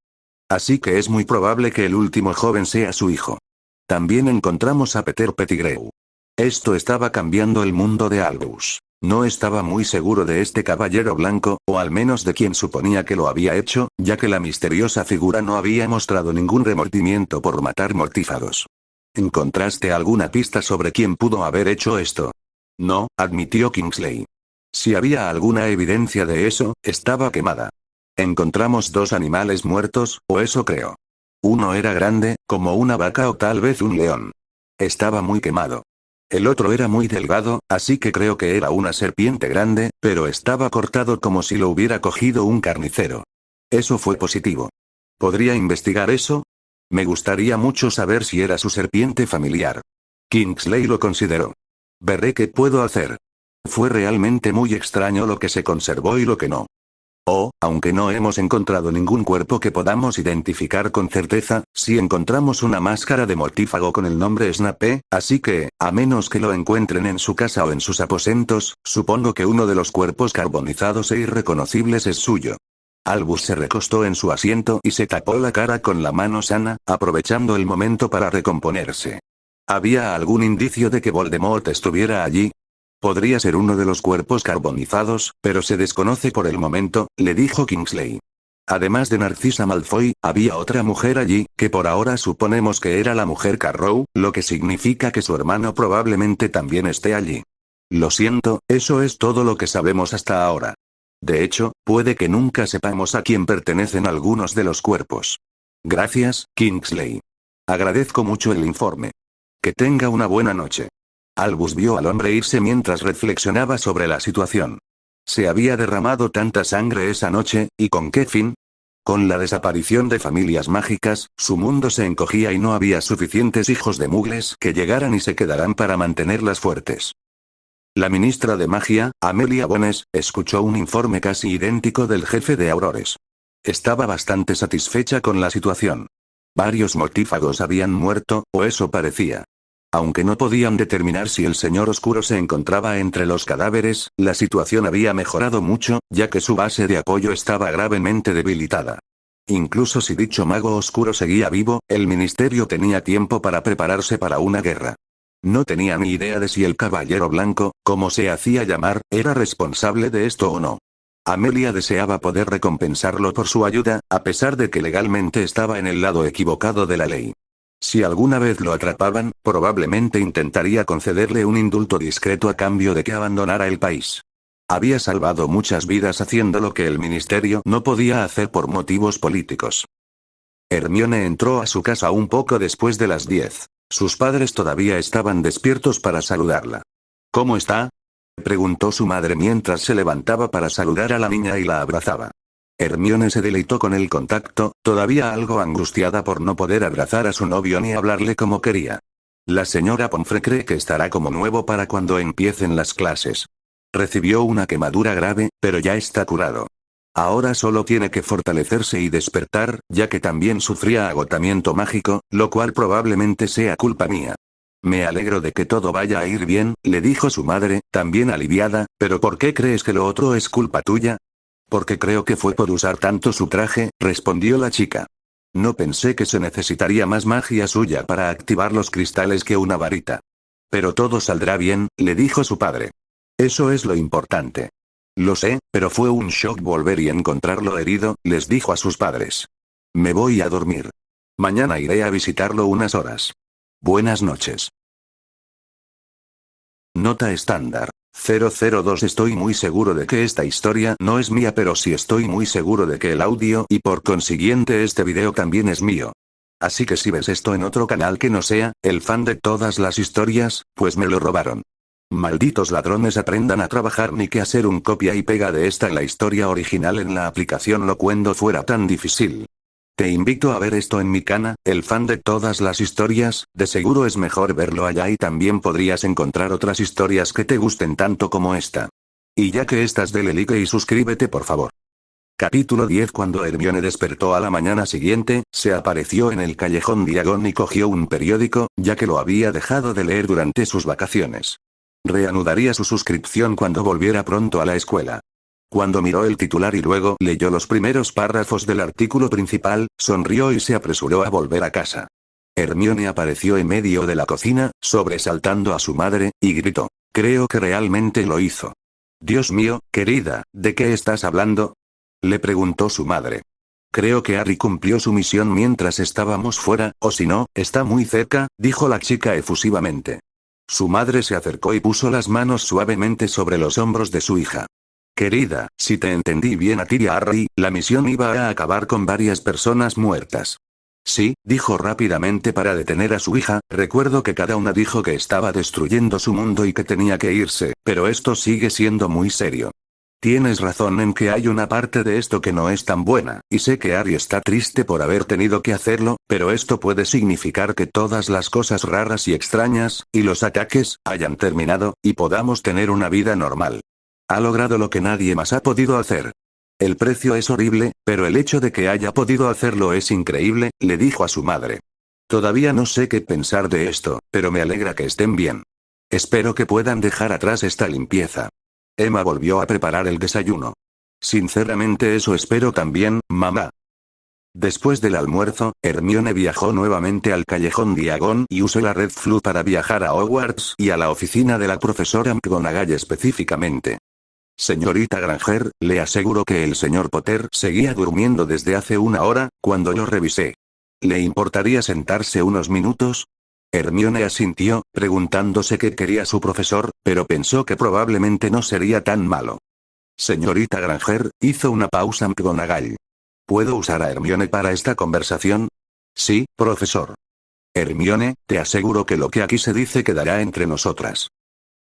Así que es muy probable que el último joven sea su hijo. También encontramos a Peter Pettigrew. Esto estaba cambiando el mundo de Albus. No estaba muy seguro de este caballero blanco, o al menos de quien suponía que lo había hecho, ya que la misteriosa figura no había mostrado ningún remordimiento por matar mortífagos. ¿Encontraste alguna pista sobre quién pudo haber hecho esto? No, admitió Kingsley. Si había alguna evidencia de eso, estaba quemada. Encontramos 2 animales muertos, o eso creo. Uno era grande, como una vaca o tal vez un león. Estaba muy quemado. El otro era muy delgado, así que creo que era una serpiente grande, pero estaba cortado como si lo hubiera cogido un carnicero. Eso fue positivo. ¿Podría investigar eso? Me gustaría mucho saber si era su serpiente familiar. Kingsley lo consideró. Veré qué puedo hacer. Fue realmente muy extraño lo que se conservó y lo que no. Aunque no hemos encontrado ningún cuerpo que podamos identificar con certeza, sí encontramos una máscara de mortífago con el nombre Snape, así que, a menos que lo encuentren en su casa o en sus aposentos, supongo que uno de los cuerpos carbonizados e irreconocibles es suyo. Albus se recostó en su asiento y se tapó la cara con la mano sana, aprovechando el momento para recomponerse. ¿Había algún indicio de que Voldemort estuviera allí? Podría ser uno de los cuerpos carbonizados, pero se desconoce por el momento, le dijo Kingsley. Además de Narcisa Malfoy, había otra mujer allí, que por ahora suponemos que era la mujer Carrow, lo que significa que su hermano probablemente también esté allí. Lo siento, eso es todo lo que sabemos hasta ahora. De hecho, puede que nunca sepamos a quién pertenecen algunos de los cuerpos. Gracias, Kingsley. Agradezco mucho el informe. Que tenga una buena noche. Albus vio al hombre irse mientras reflexionaba sobre la situación. ¿Se había derramado tanta sangre esa noche, y con qué fin? Con la desaparición de familias mágicas, su mundo se encogía y no había suficientes hijos de mugles que llegaran y se quedaran para mantenerlas fuertes. La ministra de Magia, Amelia Bones, escuchó un informe casi idéntico del jefe de Aurores. Estaba bastante satisfecha con la situación. Varios mortífagos habían muerto, o eso parecía. Aunque no podían determinar si el Señor Oscuro se encontraba entre los cadáveres, la situación había mejorado mucho, ya que su base de apoyo estaba gravemente debilitada. Incluso si dicho mago oscuro seguía vivo, el ministerio tenía tiempo para prepararse para una guerra. No tenía ni idea de si el Caballero Blanco, como se hacía llamar, era responsable de esto o no. Amelia deseaba poder recompensarlo por su ayuda, a pesar de que legalmente estaba en el lado equivocado de la ley. Si alguna vez lo atrapaban, probablemente intentaría concederle un indulto discreto a cambio de que abandonara el país. Había salvado muchas vidas haciendo lo que el ministerio no podía hacer por motivos políticos. Hermione entró a su casa un poco después de las 10. Sus padres todavía estaban despiertos para saludarla. ¿Cómo está?, preguntó su madre mientras se levantaba para saludar a la niña y la abrazaba. Hermione se deleitó con el contacto, todavía algo angustiada por no poder abrazar a su novio ni hablarle como quería. La señora Pomfrey cree que estará como nuevo para cuando empiecen las clases. Recibió una quemadura grave, pero ya está curado. Ahora solo tiene que fortalecerse y despertar, ya que también sufría agotamiento mágico, lo cual probablemente sea culpa mía. Me alegro de que todo vaya a ir bien, le dijo su madre, también aliviada, pero ¿por qué crees que lo otro es culpa tuya? Porque creo que fue por usar tanto su traje, respondió la chica. No pensé que se necesitaría más magia suya para activar los cristales que una varita. Pero todo saldrá bien, le dijo su padre. Eso es lo importante. Lo sé, pero fue un shock volver y encontrarlo herido, les dijo a sus padres. Me voy a dormir. Mañana iré a visitarlo unas horas. Buenas noches. Nota estándar. 002. Estoy muy seguro de que esta historia no es mía, pero sí estoy muy seguro de que el audio y por consiguiente este video también es mío. Así que si ves esto en otro canal que no sea el fan de todas las historias, pues me lo robaron. Malditos ladrones, aprendan a trabajar, ni que hacer un copia y pega de esta en la historia original en la aplicación Locuendo fuera tan difícil. Te invito a ver esto en mi canal, el fan de todas las historias, de seguro es mejor verlo allá y también podrías encontrar otras historias que te gusten tanto como esta. Y ya que estás, dale like y suscríbete por favor. Capítulo 10. Cuando Hermione despertó a la mañana siguiente, se apareció en el callejón Diagon y cogió un periódico, ya que lo había dejado de leer durante sus vacaciones. Reanudaría su suscripción cuando volviera pronto a la escuela. Cuando miró el titular y luego leyó los primeros párrafos del artículo principal, sonrió y se apresuró a volver a casa. Hermione apareció en medio de la cocina, sobresaltando a su madre, y gritó. Creo que realmente lo hizo. Dios mío, querida, ¿de qué estás hablando?, le preguntó su madre. Creo que Harry cumplió su misión mientras estábamos fuera, o si no, está muy cerca, dijo la chica efusivamente. Su madre se acercó y puso las manos suavemente sobre los hombros de su hija. Querida, si te entendí bien a ti y a Harry, la misión iba a acabar con varias personas muertas. Sí, dijo rápidamente para detener a su hija, recuerdo que cada una dijo que estaba destruyendo su mundo y que tenía que irse, pero esto sigue siendo muy serio. Tienes razón en que hay una parte de esto que no es tan buena, y sé que Harry está triste por haber tenido que hacerlo, pero esto puede significar que todas las cosas raras y extrañas, y los ataques, hayan terminado, y podamos tener una vida normal. Ha logrado lo que nadie más ha podido hacer. El precio es horrible, pero el hecho de que haya podido hacerlo es increíble, le dijo a su madre. Todavía no sé qué pensar de esto, pero me alegra que estén bien. Espero que puedan dejar atrás esta limpieza. Emma volvió a preparar el desayuno. Sinceramente eso espero también, mamá. Después del almuerzo, Hermione viajó nuevamente al callejón Diagon y usó la Red Flu para viajar a Hogwarts y a la oficina de la profesora McGonagall específicamente. Señorita Granger, le aseguro que el señor Potter seguía durmiendo desde hace una hora, cuando lo revisé. ¿Le importaría sentarse unos minutos? Hermione asintió, preguntándose qué quería su profesor, pero pensó que probablemente no sería tan malo. Señorita Granger, hizo una pausa McGonagall. ¿Puedo usar a Hermione para esta conversación? Sí, profesor. Hermione, te aseguro que lo que aquí se dice quedará entre nosotras.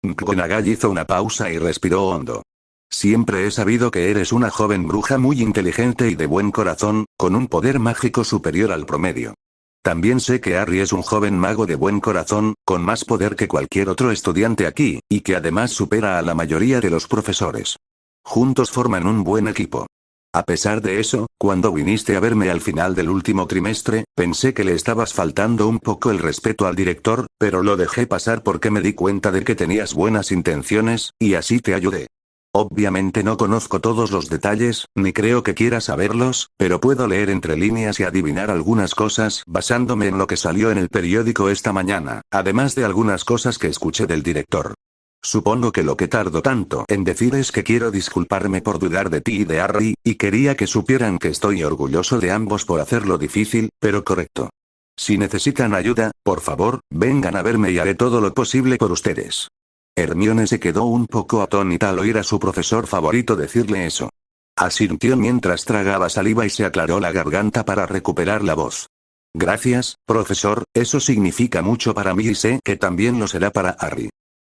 McGonagall hizo una pausa y respiró hondo. Siempre he sabido que eres una joven bruja muy inteligente y de buen corazón, con un poder mágico superior al promedio. También sé que Harry es un joven mago de buen corazón, con más poder que cualquier otro estudiante aquí, y que además supera a la mayoría de los profesores. Juntos forman un buen equipo. A pesar de eso, cuando viniste a verme al final del último trimestre, pensé que le estabas faltando un poco el respeto al director, pero lo dejé pasar porque me di cuenta de que tenías buenas intenciones, y así te ayudé. Obviamente no conozco todos los detalles, ni creo que quiera saberlos, pero puedo leer entre líneas y adivinar algunas cosas basándome en lo que salió en el periódico esta mañana, además de algunas cosas que escuché del director. Supongo que lo que tardo tanto en decir es que quiero disculparme por dudar de ti y de Harry, y quería que supieran que estoy orgulloso de ambos por hacerlo difícil, pero correcto. Si necesitan ayuda, por favor, vengan a verme y haré todo lo posible por ustedes. Hermione se quedó un poco atónita al oír a su profesor favorito decirle eso. Asintió mientras tragaba saliva y se aclaró la garganta para recuperar la voz. Gracias, profesor, eso significa mucho para mí y sé que también lo será para Harry.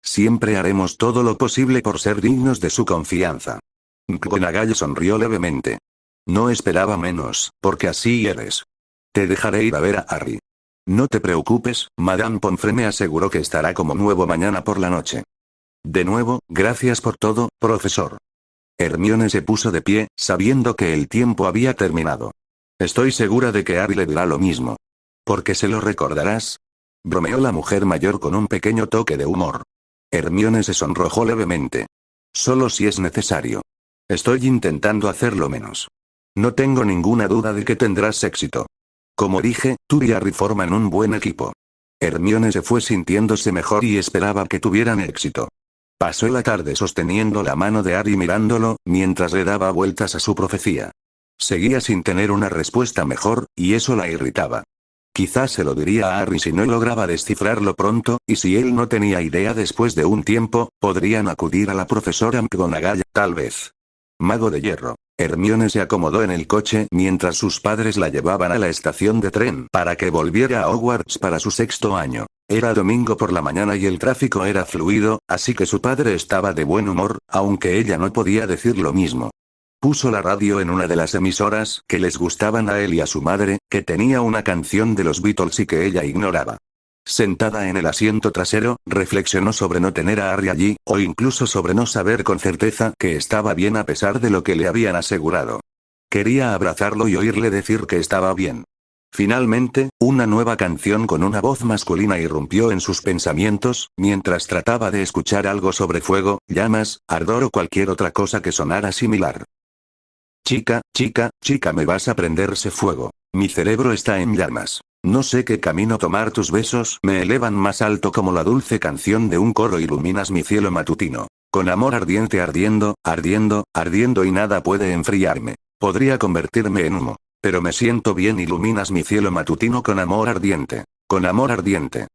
Siempre haremos todo lo posible por ser dignos de su confianza. McGonagall sonrió levemente. No esperaba menos, porque así eres. Te dejaré ir a ver a Harry. No te preocupes, Madame Pomfrey me aseguró que estará como nuevo mañana por la noche. De nuevo, gracias por todo, profesor. Hermione se puso de pie, sabiendo que el tiempo había terminado. Estoy segura de que Harry le dirá lo mismo. ¿Porque se lo recordarás? Bromeó la mujer mayor con un pequeño toque de humor. Hermione se sonrojó levemente. Solo si es necesario. Estoy intentando hacerlo menos. No tengo ninguna duda de que tendrás éxito. Como dije, tú y Harry forman un buen equipo. Hermione se fue sintiéndose mejor y esperaba que tuvieran éxito. Pasó la tarde sosteniendo la mano de Harry mirándolo, mientras le daba vueltas a su profecía. Seguía sin tener una respuesta mejor, y eso la irritaba. Quizás se lo diría a Harry si no lograba descifrarlo pronto, y si él no tenía idea después de un tiempo, podrían acudir a la profesora McGonagall, tal vez. Mago de hierro. Hermione se acomodó en el coche mientras sus padres la llevaban a la estación de tren para que volviera a Hogwarts para su sexto año. Era domingo por la mañana y el tráfico era fluido, así que su padre estaba de buen humor, aunque ella no podía decir lo mismo. Puso la radio en una de las emisoras que les gustaban a él y a su madre, que tenía una canción de los Beatles y que ella ignoraba. Sentada en el asiento trasero, reflexionó sobre no tener a Harry allí, o incluso sobre no saber con certeza que estaba bien a pesar de lo que le habían asegurado. Quería abrazarlo y oírle decir que estaba bien. Finalmente, una nueva canción con una voz masculina irrumpió en sus pensamientos, mientras trataba de escuchar algo sobre fuego, llamas, ardor o cualquier otra cosa que sonara similar. Chica, chica, chica, me vas a prenderse fuego. Mi cerebro está en llamas. No sé qué camino tomar, tus besos me elevan más alto como la dulce canción de un coro, iluminas mi cielo matutino. Con amor ardiente ardiendo, ardiendo, ardiendo y nada puede enfriarme. Podría convertirme en humo. Pero me siento bien, iluminas mi cielo matutino con amor ardiente. Con amor ardiente.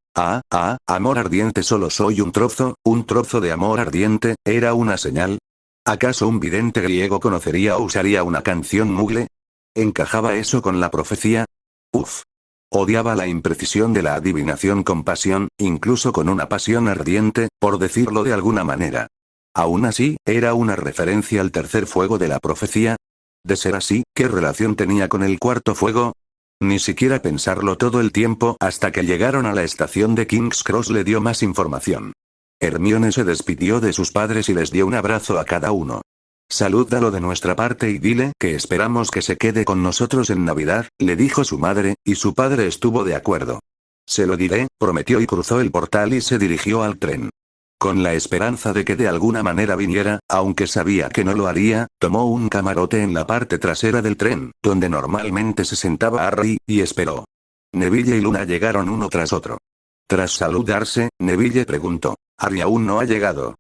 Amor ardiente, solo soy un trozo de amor ardiente, ¿era una señal? ¿Acaso un vidente griego conocería o usaría una canción mugle? ¿Encajaba eso con la profecía? Uf. Odiaba la imprecisión de la adivinación con pasión, incluso con una pasión ardiente, por decirlo de alguna manera. Aún así, ¿era una referencia al tercer fuego de la profecía? De ser así, ¿qué relación tenía con el cuarto fuego? Ni siquiera pensarlo todo el tiempo hasta que llegaron a la estación de King's Cross le dio más información. Hermione se despidió de sus padres y les dio un abrazo a cada uno. Salúdalo de nuestra parte y dile que esperamos que se quede con nosotros en Navidad, le dijo su madre, y su padre estuvo de acuerdo. Se lo diré, prometió y cruzó el portal y se dirigió al tren. Con la esperanza de que de alguna manera viniera, aunque sabía que no lo haría, tomó un camarote en la parte trasera del tren, donde normalmente se sentaba Harry, y esperó. Neville y Luna llegaron uno tras otro. Tras saludarse, Neville preguntó, ¿Harry aún no ha llegado?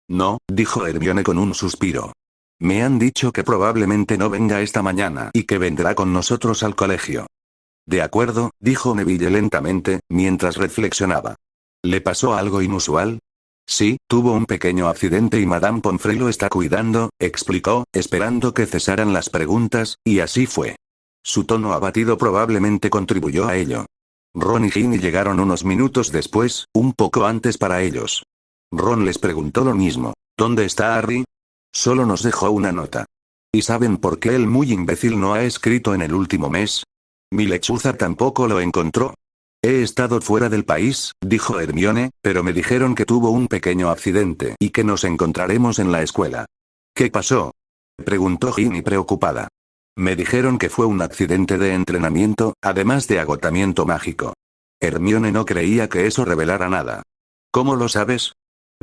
No, dijo Hermione con un suspiro. Me han dicho que probablemente no venga esta mañana y que vendrá con nosotros al colegio. De acuerdo, dijo Neville lentamente, mientras reflexionaba. ¿Le pasó algo inusual? Sí, tuvo un pequeño accidente y Madame Pomfrey lo está cuidando, explicó, esperando que cesaran las preguntas, y así fue. Su tono abatido probablemente contribuyó a ello. Ron y Ginny llegaron unos minutos después, un poco antes para ellos. Ron les preguntó lo mismo. ¿Dónde está Harry? Solo nos dejó una nota. ¿Y saben por qué el muy imbécil no ha escrito en el último mes? Mi lechuza tampoco lo encontró. He estado fuera del país, dijo Hermione, pero me dijeron que tuvo un pequeño accidente y que nos encontraremos en la escuela. ¿Qué pasó? Preguntó Ginny preocupada. Me dijeron que fue un accidente de entrenamiento, además de agotamiento mágico. Hermione no creía que eso revelara nada. ¿Cómo lo sabes?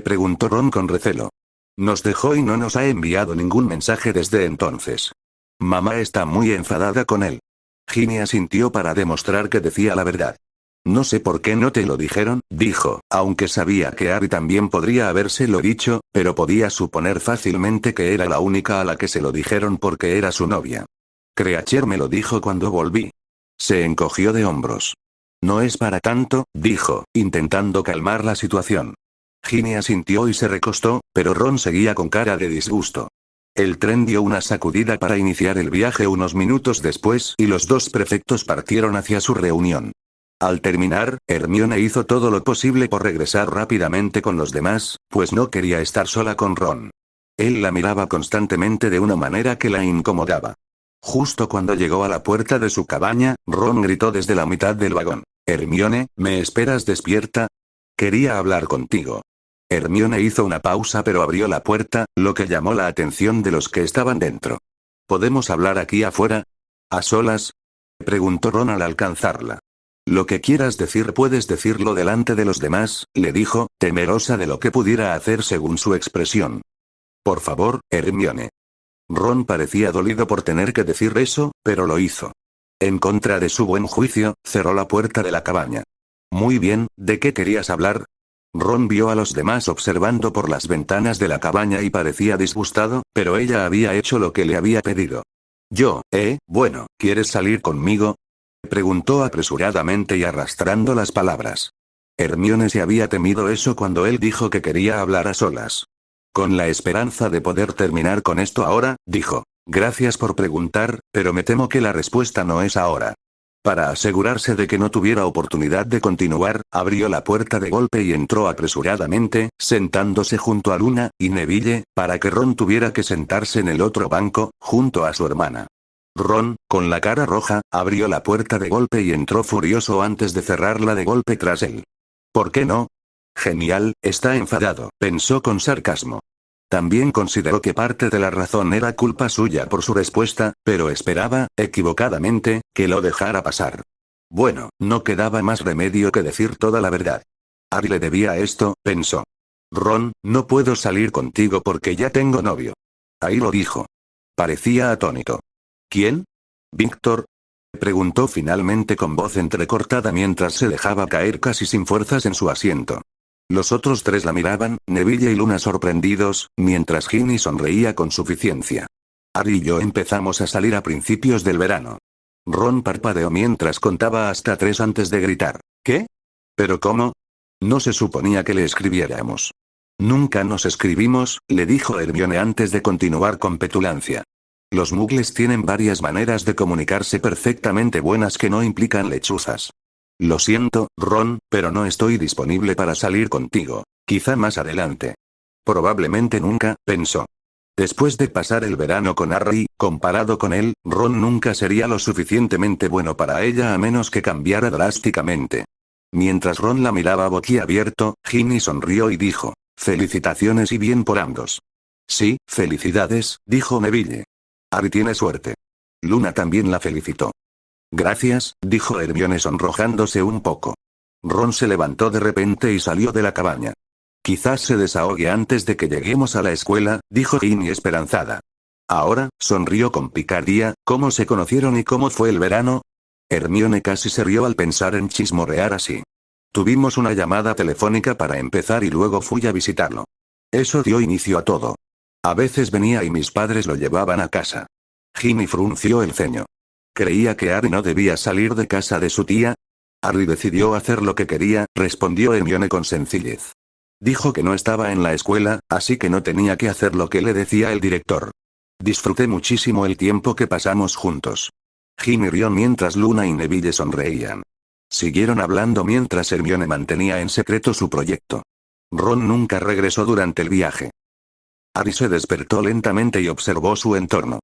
Preguntó Ron con recelo. Nos dejó y no nos ha enviado ningún mensaje desde entonces. Mamá está muy enfadada con él. Ginny asintió para demostrar que decía la verdad. No sé por qué no te lo dijeron, dijo, aunque sabía que Harry también podría habérselo dicho, pero podía suponer fácilmente que era la única a la que se lo dijeron porque era su novia. Creacher me lo dijo cuando volví. Se encogió de hombros. No es para tanto, dijo, intentando calmar la situación. Ginny asintió y se recostó, pero Ron seguía con cara de disgusto. El tren dio una sacudida para iniciar el viaje unos minutos después y los dos prefectos partieron hacia su reunión. Al terminar, Hermione hizo todo lo posible por regresar rápidamente con los demás, pues no quería estar sola con Ron. Él la miraba constantemente de una manera que la incomodaba. Justo cuando llegó a la puerta de su cabaña, Ron gritó desde la mitad del vagón. Hermione, ¿me esperas despierta? Quería hablar contigo. Hermione hizo una pausa pero abrió la puerta, lo que llamó la atención de los que estaban dentro. ¿Podemos hablar aquí afuera? ¿A solas? Preguntó Ron al alcanzarla. Lo que quieras decir puedes decirlo delante de los demás, le dijo, temerosa de lo que pudiera hacer según su expresión. Por favor, Hermione. Ron parecía dolido por tener que decir eso, pero lo hizo. En contra de su buen juicio, cerró la puerta de la cabaña. Muy bien, ¿de qué querías hablar? Ron vio a los demás observando por las ventanas de la cabaña y parecía disgustado, pero ella había hecho lo que le había pedido. Bueno, ¿quieres salir conmigo? Preguntó apresuradamente y arrastrando las palabras. Hermione se había temido eso cuando él dijo que quería hablar a solas. Con la esperanza de poder terminar con esto ahora, dijo. Gracias por preguntar, pero me temo que la respuesta no es ahora. Para asegurarse de que no tuviera oportunidad de continuar, abrió la puerta de golpe y entró apresuradamente, sentándose junto a Luna y Neville, para que Ron tuviera que sentarse en el otro banco, junto a su hermana. Ron, con la cara roja, abrió la puerta de golpe y entró furioso antes de cerrarla de golpe tras él. ¿Por qué no? Genial, está enfadado, pensó con sarcasmo. También consideró que parte de la razón era culpa suya por su respuesta, pero esperaba, equivocadamente, que lo dejara pasar. Bueno, no quedaba más remedio que decir toda la verdad. Harry le debía esto, pensó. Ron, no puedo salir contigo porque ya tengo novio. Ahí lo dijo. Parecía atónito. ¿Quién? ¿Víctor? Preguntó finalmente con voz entrecortada mientras se dejaba caer casi sin fuerzas en su asiento. Los otros tres la miraban, Neville y Luna sorprendidos, mientras Ginny sonreía con suficiencia. Harry y yo empezamos a salir a principios del verano. Ron parpadeó mientras contaba hasta 3 antes de gritar. ¿Qué? ¿Pero cómo? No se suponía que le escribiéramos. Nunca nos escribimos, le dijo Hermione antes de continuar con petulancia. Los muggles tienen varias maneras de comunicarse perfectamente buenas que no implican lechuzas. Lo siento, Ron, pero no estoy disponible para salir contigo. Quizá más adelante. Probablemente nunca, pensó. Después de pasar el verano con Harry, comparado con él, Ron nunca sería lo suficientemente bueno para ella a menos que cambiara drásticamente. Mientras Ron la miraba boquiabierto, Ginny sonrió y dijo, felicitaciones y bien por ambos. Sí, felicidades, dijo Neville. Harry tiene suerte. Luna también la felicitó. Gracias, dijo Hermione sonrojándose un poco. Ron se levantó de repente y salió de la cabaña. Quizás se desahogue antes de que lleguemos a la escuela, dijo Ginny esperanzada. Ahora, sonrió con picardía, ¿cómo se conocieron y cómo fue el verano? Hermione casi se rió al pensar en chismorrear así. Tuvimos una llamada telefónica para empezar y luego fui a visitarlo. Eso dio inicio a todo. A veces venía y mis padres lo llevaban a casa. Ginny frunció el ceño. ¿Creía que Harry no debía salir de casa de su tía? Harry decidió hacer lo que quería, respondió Hermione con sencillez. Dijo que no estaba en la escuela, así que no tenía que hacer lo que le decía el director. Disfruté muchísimo el tiempo que pasamos juntos. Ginny rió mientras Luna y Neville sonreían. Siguieron hablando mientras Hermione mantenía en secreto su proyecto. Ron nunca regresó durante el viaje. Harry se despertó lentamente y observó su entorno.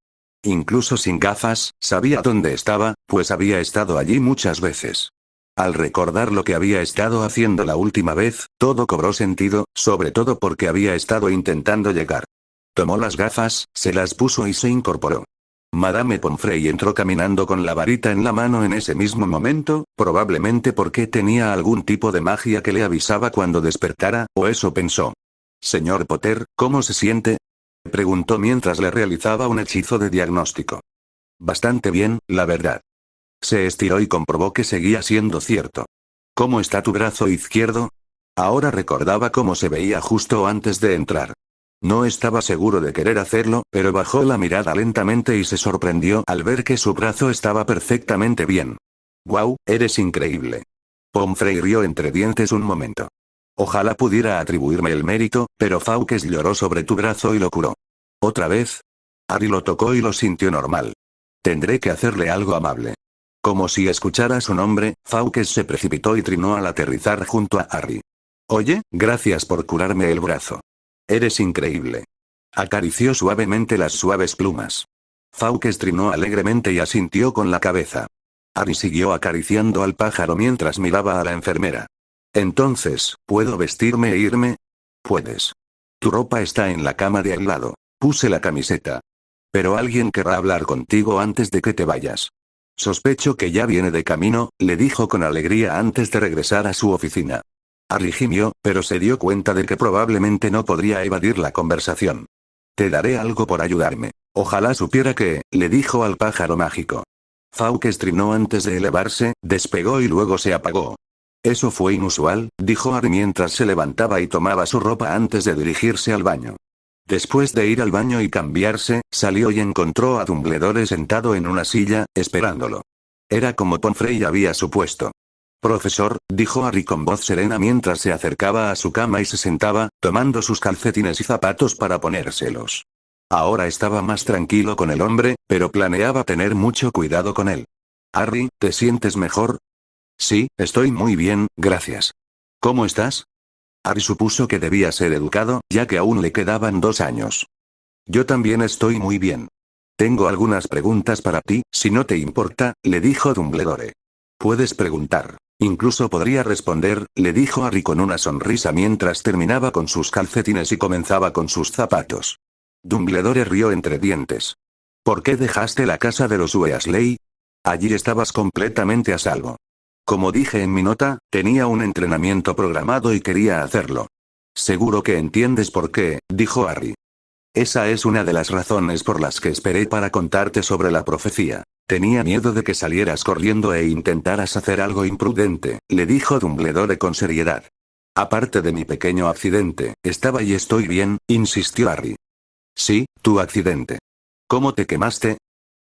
Incluso sin gafas, sabía dónde estaba, pues había estado allí muchas veces. Al recordar lo que había estado haciendo la última vez, todo cobró sentido, sobre todo porque había estado intentando llegar. Tomó las gafas, se las puso y se incorporó. Madame Pomfrey entró caminando con la varita en la mano en ese mismo momento, probablemente porque tenía algún tipo de magia que le avisaba cuando despertara, o eso pensó. Señor Potter, ¿cómo se siente? Preguntó mientras le realizaba un hechizo de diagnóstico. Bastante bien, la verdad. Se estiró y comprobó que seguía siendo cierto. ¿Cómo está tu brazo izquierdo? Ahora recordaba cómo se veía justo antes de entrar. No estaba seguro de querer hacerlo, pero bajó la mirada lentamente y se sorprendió al ver que su brazo estaba perfectamente bien. «Guau, eres increíble». Pomfrey rió entre dientes un momento. «Ojalá pudiera atribuirme el mérito, pero Fawkes lloró sobre tu brazo y lo curó». ¿Otra vez? Harry lo tocó y lo sintió normal. Tendré que hacerle algo amable. Como si escuchara su nombre, Fawkes se precipitó y trinó al aterrizar junto a Harry. «Oye, gracias por curarme el brazo. Eres increíble». Acarició suavemente las suaves plumas. Fawkes trinó alegremente y asintió con la cabeza. Harry siguió acariciando al pájaro mientras miraba a la enfermera. «Entonces, ¿puedo vestirme e irme?» «Puedes. Tu ropa está en la cama de al lado». Puse la camiseta. «Pero alguien querrá hablar contigo antes de que te vayas». «Sospecho que ya viene de camino», le dijo con alegría antes de regresar a su oficina. Harry gimió, pero se dio cuenta de que probablemente no podría evadir la conversación. «Te daré algo por ayudarme. Ojalá supiera que», le dijo al pájaro mágico. Fawkes trinó antes de elevarse, despegó y luego se apagó. «Eso fue inusual», dijo Harry mientras se levantaba y tomaba su ropa antes de dirigirse al baño. Después de ir al baño y cambiarse, salió y encontró a Dumbledore sentado en una silla, esperándolo. Era como Pomfrey había supuesto. «Profesor», dijo Harry con voz serena mientras se acercaba a su cama y se sentaba, tomando sus calcetines y zapatos para ponérselos. Ahora estaba más tranquilo con el hombre, pero planeaba tener mucho cuidado con él. «Harry, ¿te sientes mejor?» «Sí, estoy muy bien, gracias». «¿Cómo estás?» Harry supuso que debía ser educado, ya que aún le quedaban 2 años. «Yo también estoy muy bien. Tengo algunas preguntas para ti, si no te importa», le dijo Dumbledore. «Puedes preguntar. Incluso podría responder», le dijo Harry con una sonrisa mientras terminaba con sus calcetines y comenzaba con sus zapatos. Dumbledore rió entre dientes. «¿Por qué dejaste la casa de los Weasley? Allí estabas completamente a salvo». «Como dije en mi nota, tenía un entrenamiento programado y quería hacerlo». «Seguro que entiendes por qué», dijo Harry. «Esa es una de las razones por las que esperé para contarte sobre la profecía. Tenía miedo de que salieras corriendo e intentaras hacer algo imprudente», le dijo Dumbledore con seriedad. «Aparte de mi pequeño accidente, estaba y estoy bien», insistió Harry. «Sí, tu accidente. ¿Cómo te quemaste?»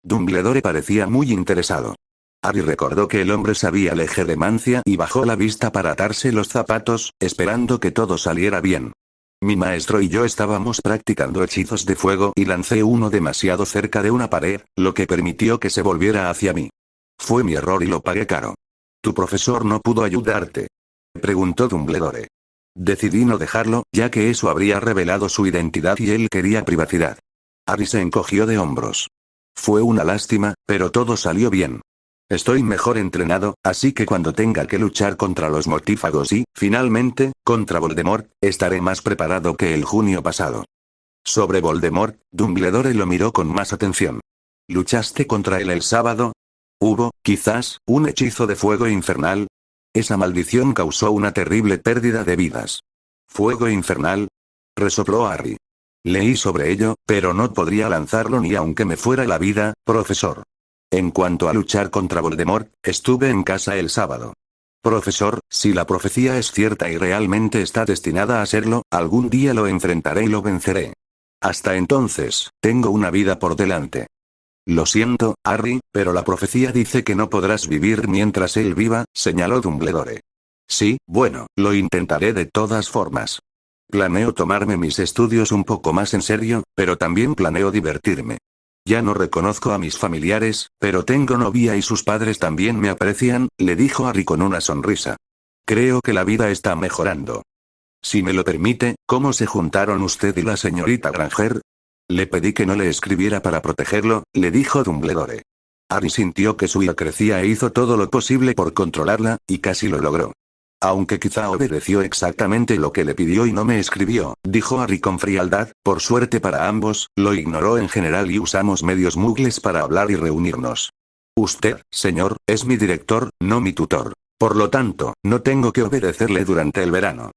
Dumbledore parecía muy interesado. Harry recordó que el hombre sabía legerdemancia y bajó la vista para atarse los zapatos, esperando que todo saliera bien. «Mi maestro y yo estábamos practicando hechizos de fuego y lancé uno demasiado cerca de una pared, lo que permitió que se volviera hacia mí. Fue mi error y lo pagué caro». «¿Tu profesor no pudo ayudarte?», preguntó Dumbledore. «Decidí no dejarlo, ya que eso habría revelado su identidad y él quería privacidad». Harry se encogió de hombros. «Fue una lástima, pero todo salió bien. Estoy mejor entrenado, así que cuando tenga que luchar contra los mortífagos y, finalmente, contra Voldemort, estaré más preparado que el junio pasado». «Sobre Voldemort», Dumbledore lo miró con más atención. «¿Luchaste contra él el sábado? ¿Hubo, quizás, un hechizo de fuego infernal? Esa maldición causó una terrible pérdida de vidas». «¿Fuego infernal?», resopló Harry. «Leí sobre ello, pero no podría lanzarlo ni aunque me fuera la vida, profesor. En cuanto a luchar contra Voldemort, estuve en casa el sábado. Profesor, si la profecía es cierta y realmente está destinada a serlo, algún día lo enfrentaré y lo venceré. Hasta entonces, tengo una vida por delante». «Lo siento, Harry, pero la profecía dice que no podrás vivir mientras él viva», señaló Dumbledore. «Sí, bueno, lo intentaré de todas formas. Planeo tomarme mis estudios un poco más en serio, pero también planeo divertirme. Ya no reconozco a mis familiares, pero tengo novia y sus padres también me aprecian», le dijo Harry con una sonrisa. «Creo que la vida está mejorando». «Si me lo permite, ¿cómo se juntaron usted y la señorita Granger?» «Le pedí que no le escribiera para protegerlo», le dijo Dumbledore. Harry sintió que su ira crecía e hizo todo lo posible por controlarla, y casi lo logró. Aunque quizá obedeció exactamente lo que le pidió y no me escribió, dijo Harry con frialdad. Por suerte para ambos, lo ignoró en general y usamos medios muggles para hablar y reunirnos. Usted, señor, es mi director, no mi tutor. Por lo tanto, no tengo que obedecerle durante el verano.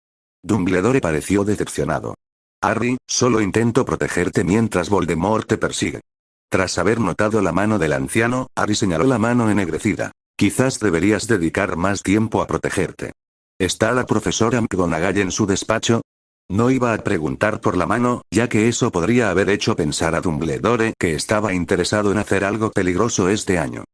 Dumbledore pareció decepcionado. Harry, solo intento protegerte mientras Voldemort te persigue. Tras haber notado la mano del anciano, Harry señaló la mano ennegrecida. Quizás deberías dedicar más tiempo a protegerte. ¿Está la profesora McGonagall en su despacho? No iba a preguntar por la mano, ya que eso podría haber hecho pensar a Dumbledore que estaba interesado en hacer algo peligroso este año.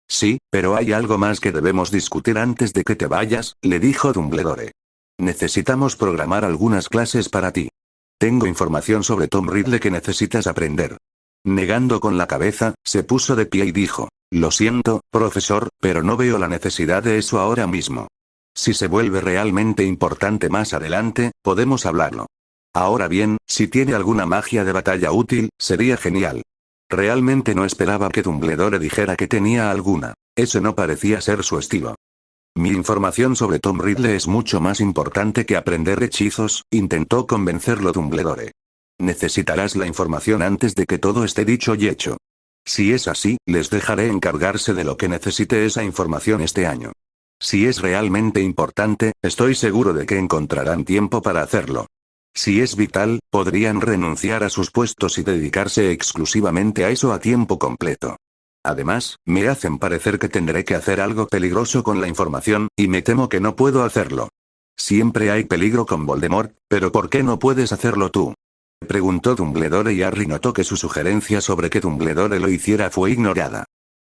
Sí, pero hay algo más que debemos discutir antes de que te vayas, le dijo Dumbledore. Necesitamos programar algunas clases para ti. Tengo información sobre Tom Riddle que necesitas aprender. Negando con la cabeza, se puso de pie y dijo, lo siento, profesor, pero no veo la necesidad de eso ahora mismo. Si se vuelve realmente importante más adelante, podemos hablarlo. Ahora bien, si tiene alguna magia de batalla útil, sería genial. Realmente no esperaba que Dumbledore dijera que tenía alguna. Eso no parecía ser su estilo. Mi información sobre Tom Riddle es mucho más importante que aprender hechizos, intentó convencerlo Dumbledore. Necesitarás la información antes de que todo esté dicho y hecho. Si es así, les dejaré encargarse de lo que necesite esa información este año. Si es realmente importante, estoy seguro de que encontrarán tiempo para hacerlo. Si es vital, podrían renunciar a sus puestos y dedicarse exclusivamente a eso a tiempo completo. Además, me hacen parecer que tendré que hacer algo peligroso con la información, y me temo que no puedo hacerlo. Siempre hay peligro con Voldemort, pero ¿por qué no puedes hacerlo tú? Preguntó Dumbledore y Harry notó que su sugerencia sobre que Dumbledore lo hiciera fue ignorada.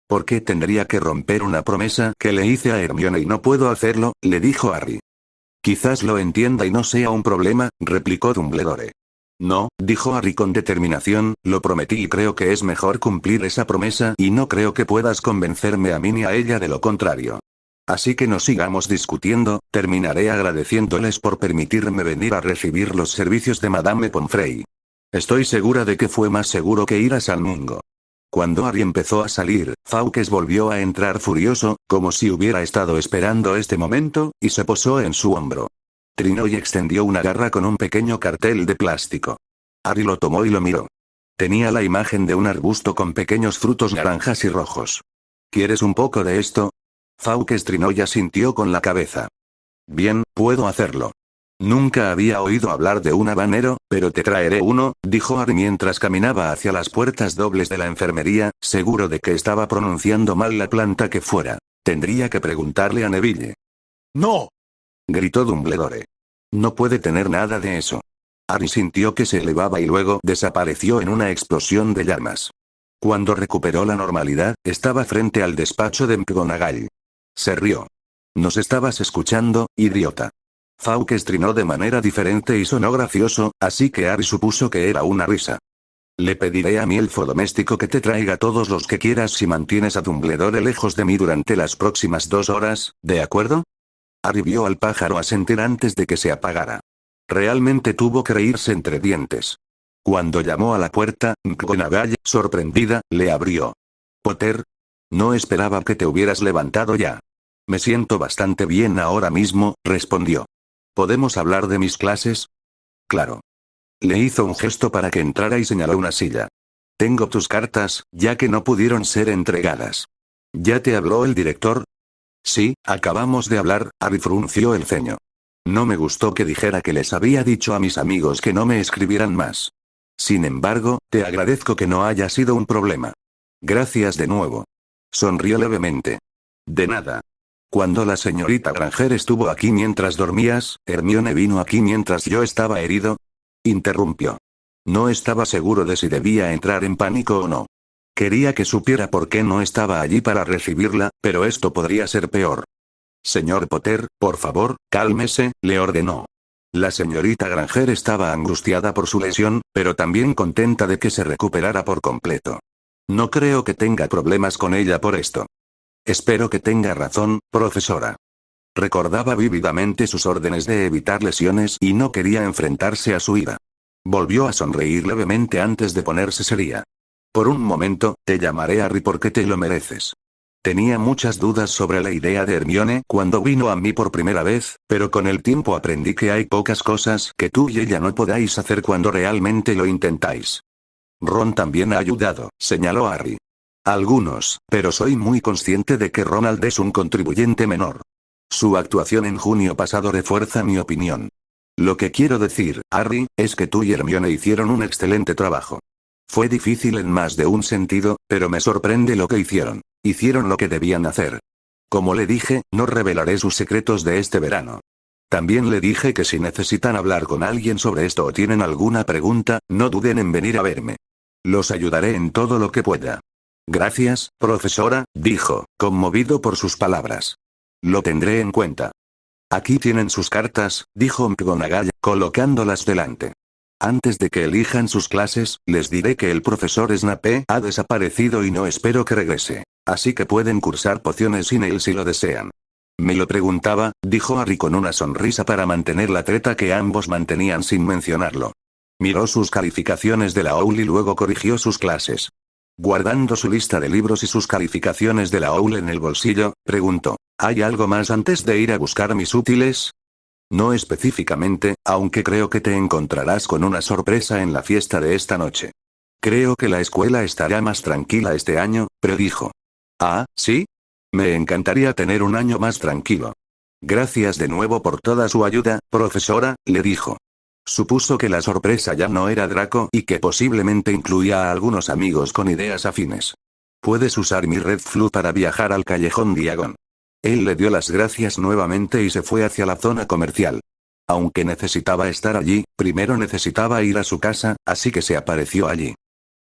¿Por qué tendría que romper una promesa que le hice a Hermione y no puedo hacerlo?, le dijo Harry. Quizás lo entienda y no sea un problema, replicó Dumbledore. No, dijo Harry con determinación, lo prometí y creo que es mejor cumplir esa promesa y no creo que puedas convencerme a mí ni a ella de lo contrario. Así que no sigamos discutiendo, terminaré agradeciéndoles por permitirme venir a recibir los servicios de Madame Pomfrey. Estoy segura de que fue más seguro que ir a San Mungo. Cuando Harry empezó a salir, Fawkes volvió a entrar furioso, como si hubiera estado esperando este momento, y se posó en su hombro. Trinó y extendió una garra con un pequeño cartel de plástico. Harry lo tomó y lo miró. Tenía la imagen de un arbusto con pequeños frutos naranjas y rojos. ¿Quieres un poco de esto? Fawkes trinó y asintió con la cabeza. Bien, puedo hacerlo. Nunca había oído hablar de un habanero, pero te traeré uno, dijo Harry mientras caminaba hacia las puertas dobles de la enfermería, seguro de que estaba pronunciando mal la planta que fuera. Tendría que preguntarle a Neville. ¡No! Gritó Dumbledore. No puede tener nada de eso. Harry sintió que se elevaba y luego desapareció en una explosión de llamas. Cuando recuperó la normalidad, estaba frente al despacho de McGonagall. Se rió. ¿Nos estabas escuchando, idiota? Fawkes trinó de manera diferente y sonó gracioso, así que Harry supuso que era una risa. Le pediré a mi elfo doméstico que te traiga todos los que quieras si mantienes a Dumbledore lejos de mí durante las próximas 2 horas, ¿de acuerdo? Harry vio al pájaro asentir antes de que se apagara. Realmente tuvo que reírse entre dientes. Cuando llamó a la puerta, McGonagall, sorprendida, le abrió. «Potter. No esperaba que te hubieras levantado ya». «Me siento bastante bien ahora mismo», respondió. ¿Podemos hablar de mis clases? Claro. Le hizo un gesto para que entrara y señaló una silla. Tengo tus cartas, ya que no pudieron ser entregadas. ¿Ya te habló el director? Sí, acabamos de hablar, Harry frunció el ceño. No me gustó que dijera que les había dicho a mis amigos que no me escribieran más. Sin embargo, te agradezco que no haya sido un problema. Gracias de nuevo. Sonrió levemente. De nada. Cuando la señorita Granger estuvo aquí mientras dormías, Hermione vino aquí mientras yo estaba herido. Interrumpió. No estaba seguro de si debía entrar en pánico o no. Quería que supiera por qué no estaba allí para recibirla, pero esto podría ser peor. Señor Potter, por favor, cálmese, le ordenó. La señorita Granger estaba angustiada por su lesión, pero también contenta de que se recuperara por completo. No creo que tenga problemas con ella por esto. Espero que tenga razón, profesora. Recordaba vívidamente sus órdenes de evitar lesiones y no quería enfrentarse a su ira. Volvió a sonreír levemente antes de ponerse seria. Por un momento, te llamaré Harry porque te lo mereces. Tenía muchas dudas sobre la idea de Hermione cuando vino a mí por primera vez, pero con el tiempo aprendí que hay pocas cosas que tú y ella no podáis hacer cuando realmente lo intentáis. Ron también ha ayudado, señaló Harry. Algunos, pero soy muy consciente de que Ronald es un contribuyente menor. Su actuación en junio pasado refuerza mi opinión. Lo que quiero decir, Harry, es que tú y Hermione hicieron un excelente trabajo. Fue difícil en más de un sentido, pero me sorprende lo que hicieron. Hicieron lo que debían hacer. Como le dije, no revelaré sus secretos de este verano. También le dije que si necesitan hablar con alguien sobre esto o tienen alguna pregunta, no duden en venir a verme. Los ayudaré en todo lo que pueda. Gracias, profesora, dijo, conmovido por sus palabras. Lo tendré en cuenta. Aquí tienen sus cartas, dijo McGonagall, colocándolas delante. Antes de que elijan sus clases, les diré que el profesor Snape ha desaparecido y no espero que regrese. Así que pueden cursar pociones sin él si lo desean. Me lo preguntaba, dijo Harry con una sonrisa para mantener la treta que ambos mantenían sin mencionarlo. Miró sus calificaciones de la OUL y luego corrigió sus clases. Guardando su lista de libros y sus calificaciones de la OUL en el bolsillo, preguntó, ¿hay algo más antes de ir a buscar mis útiles? No específicamente, aunque creo que te encontrarás con una sorpresa en la fiesta de esta noche. Creo que la escuela estará más tranquila este año, predijo. Ah, ¿sí? Me encantaría tener un año más tranquilo. Gracias de nuevo por toda su ayuda, profesora, le dijo. Supuso que la sorpresa ya no era Draco y que posiblemente incluía a algunos amigos con ideas afines. Puedes usar mi Red Flu para viajar al callejón Diagon. Él le dio las gracias nuevamente y se fue hacia la zona comercial. Aunque necesitaba estar allí, primero necesitaba ir a su casa, así que se apareció allí.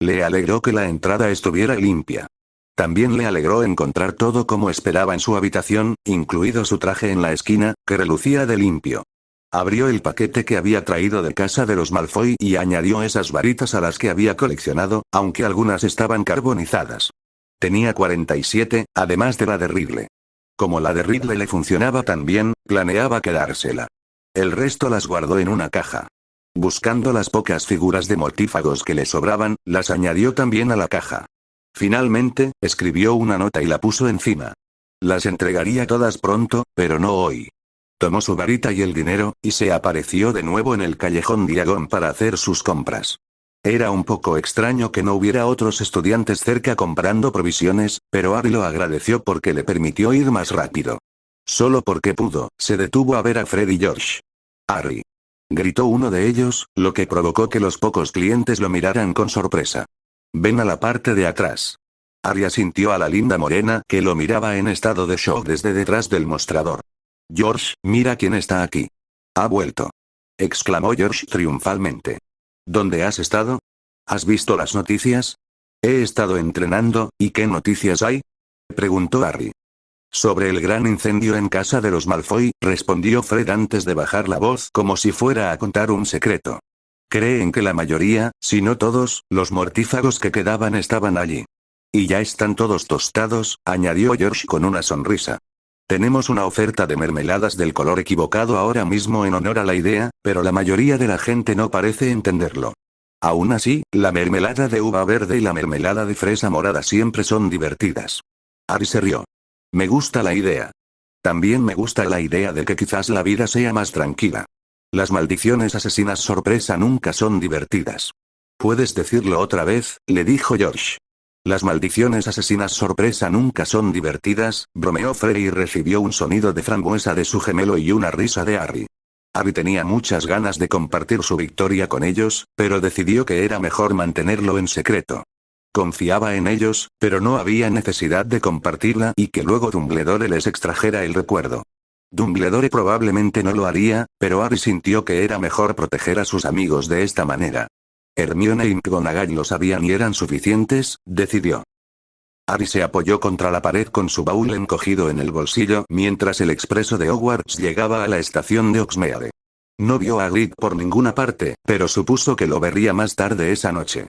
Le alegró que la entrada estuviera limpia. También le alegró encontrar todo como esperaba en su habitación, incluido su traje en la esquina, que relucía de limpio. Abrió el paquete que había traído de casa de los Malfoy y añadió esas varitas a las que había coleccionado, aunque algunas estaban carbonizadas. Tenía 47, además de la de Ridley. Como la de Ridley le funcionaba tan bien, planeaba quedársela. El resto las guardó en una caja. Buscando las pocas figuras de mortífagos que le sobraban, las añadió también a la caja. Finalmente, escribió una nota y la puso encima. Las entregaría todas pronto, pero no hoy. Tomó su varita y el dinero, y se apareció de nuevo en el callejón Diagon para hacer sus compras. Era un poco extraño que no hubiera otros estudiantes cerca comprando provisiones, pero Harry lo agradeció porque le permitió ir más rápido. Solo porque pudo, se detuvo a ver a Fred y George. ¡Harry!, gritó uno de ellos, lo que provocó que los pocos clientes lo miraran con sorpresa. Ven a la parte de atrás. Harry asintió a la linda morena que lo miraba en estado de shock desde detrás del mostrador. George, mira quién está aquí. Ha vuelto. Exclamó George triunfalmente. ¿Dónde has estado? ¿Has visto las noticias? He estado entrenando, ¿y qué noticias hay? Preguntó Harry. Sobre el gran incendio en casa de los Malfoy, respondió Fred antes de bajar la voz como si fuera a contar un secreto. Creen que la mayoría, si no todos, los mortífagos que quedaban estaban allí. Y ya están todos tostados, añadió George con una sonrisa. Tenemos una oferta de mermeladas del color equivocado ahora mismo en honor a la idea, pero la mayoría de la gente no parece entenderlo. Aún así, la mermelada de uva verde y la mermelada de fresa morada siempre son divertidas. Harry se rió. Me gusta la idea. También me gusta la idea de que quizás la vida sea más tranquila. Las maldiciones asesinas sorpresa nunca son divertidas. ¿Puedes decirlo otra vez?, le dijo George. Las maldiciones asesinas sorpresa nunca son divertidas, bromeó Fred y recibió un sonido de frambuesa de su gemelo y una risa de Harry. Harry tenía muchas ganas de compartir su victoria con ellos, pero decidió que era mejor mantenerlo en secreto. Confiaba en ellos, pero no había necesidad de compartirla y que luego Dumbledore les extrajera el recuerdo. Dumbledore probablemente no lo haría, pero Harry sintió que era mejor proteger a sus amigos de esta manera. Hermione y McGonagall lo sabían y eran suficientes, decidió. Harry se apoyó contra la pared con su baúl encogido en el bolsillo mientras el expreso de Hogwarts llegaba a la estación de Hogsmeade. No vio a Hagrid por ninguna parte, pero supuso que lo vería más tarde esa noche.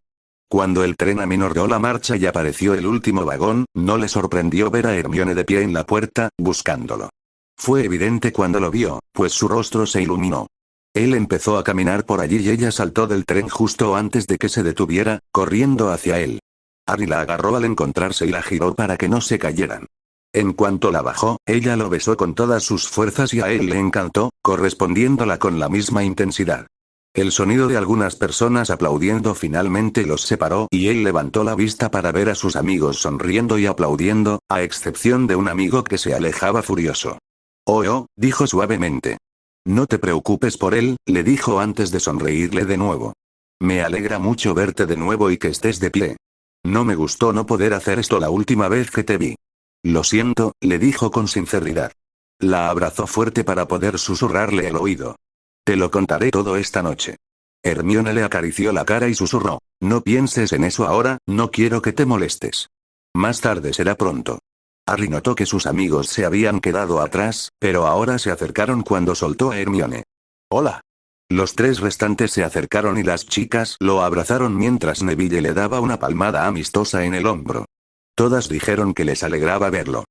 Cuando el tren aminoró la marcha y apareció el último vagón, no le sorprendió ver a Hermione de pie en la puerta, buscándolo. Fue evidente cuando lo vio, pues su rostro se iluminó. Él empezó a caminar por allí y ella saltó del tren justo antes de que se detuviera, corriendo hacia él. Harry la agarró al encontrarse y la giró para que no se cayeran. En cuanto la bajó, ella lo besó con todas sus fuerzas y a él le encantó, correspondiéndola con la misma intensidad. El sonido de algunas personas aplaudiendo finalmente los separó y él levantó la vista para ver a sus amigos sonriendo y aplaudiendo, a excepción de un amigo que se alejaba furioso. Oh, dijo suavemente. No te preocupes por él, le dijo antes de sonreírle de nuevo. Me alegra mucho verte de nuevo y que estés de pie. No me gustó no poder hacer esto la última vez que te vi. Lo siento, le dijo con sinceridad. La abrazó fuerte para poder susurrarle al oído. Te lo contaré todo esta noche. Hermione le acarició la cara y susurró. No pienses en eso ahora, no quiero que te molestes. Más tarde será pronto. Harry notó que sus amigos se habían quedado atrás, pero ahora se acercaron cuando soltó a Hermione. Hola. Los tres restantes se acercaron y las chicas lo abrazaron mientras Neville le daba una palmada amistosa en el hombro. Todas dijeron que les alegraba verlo.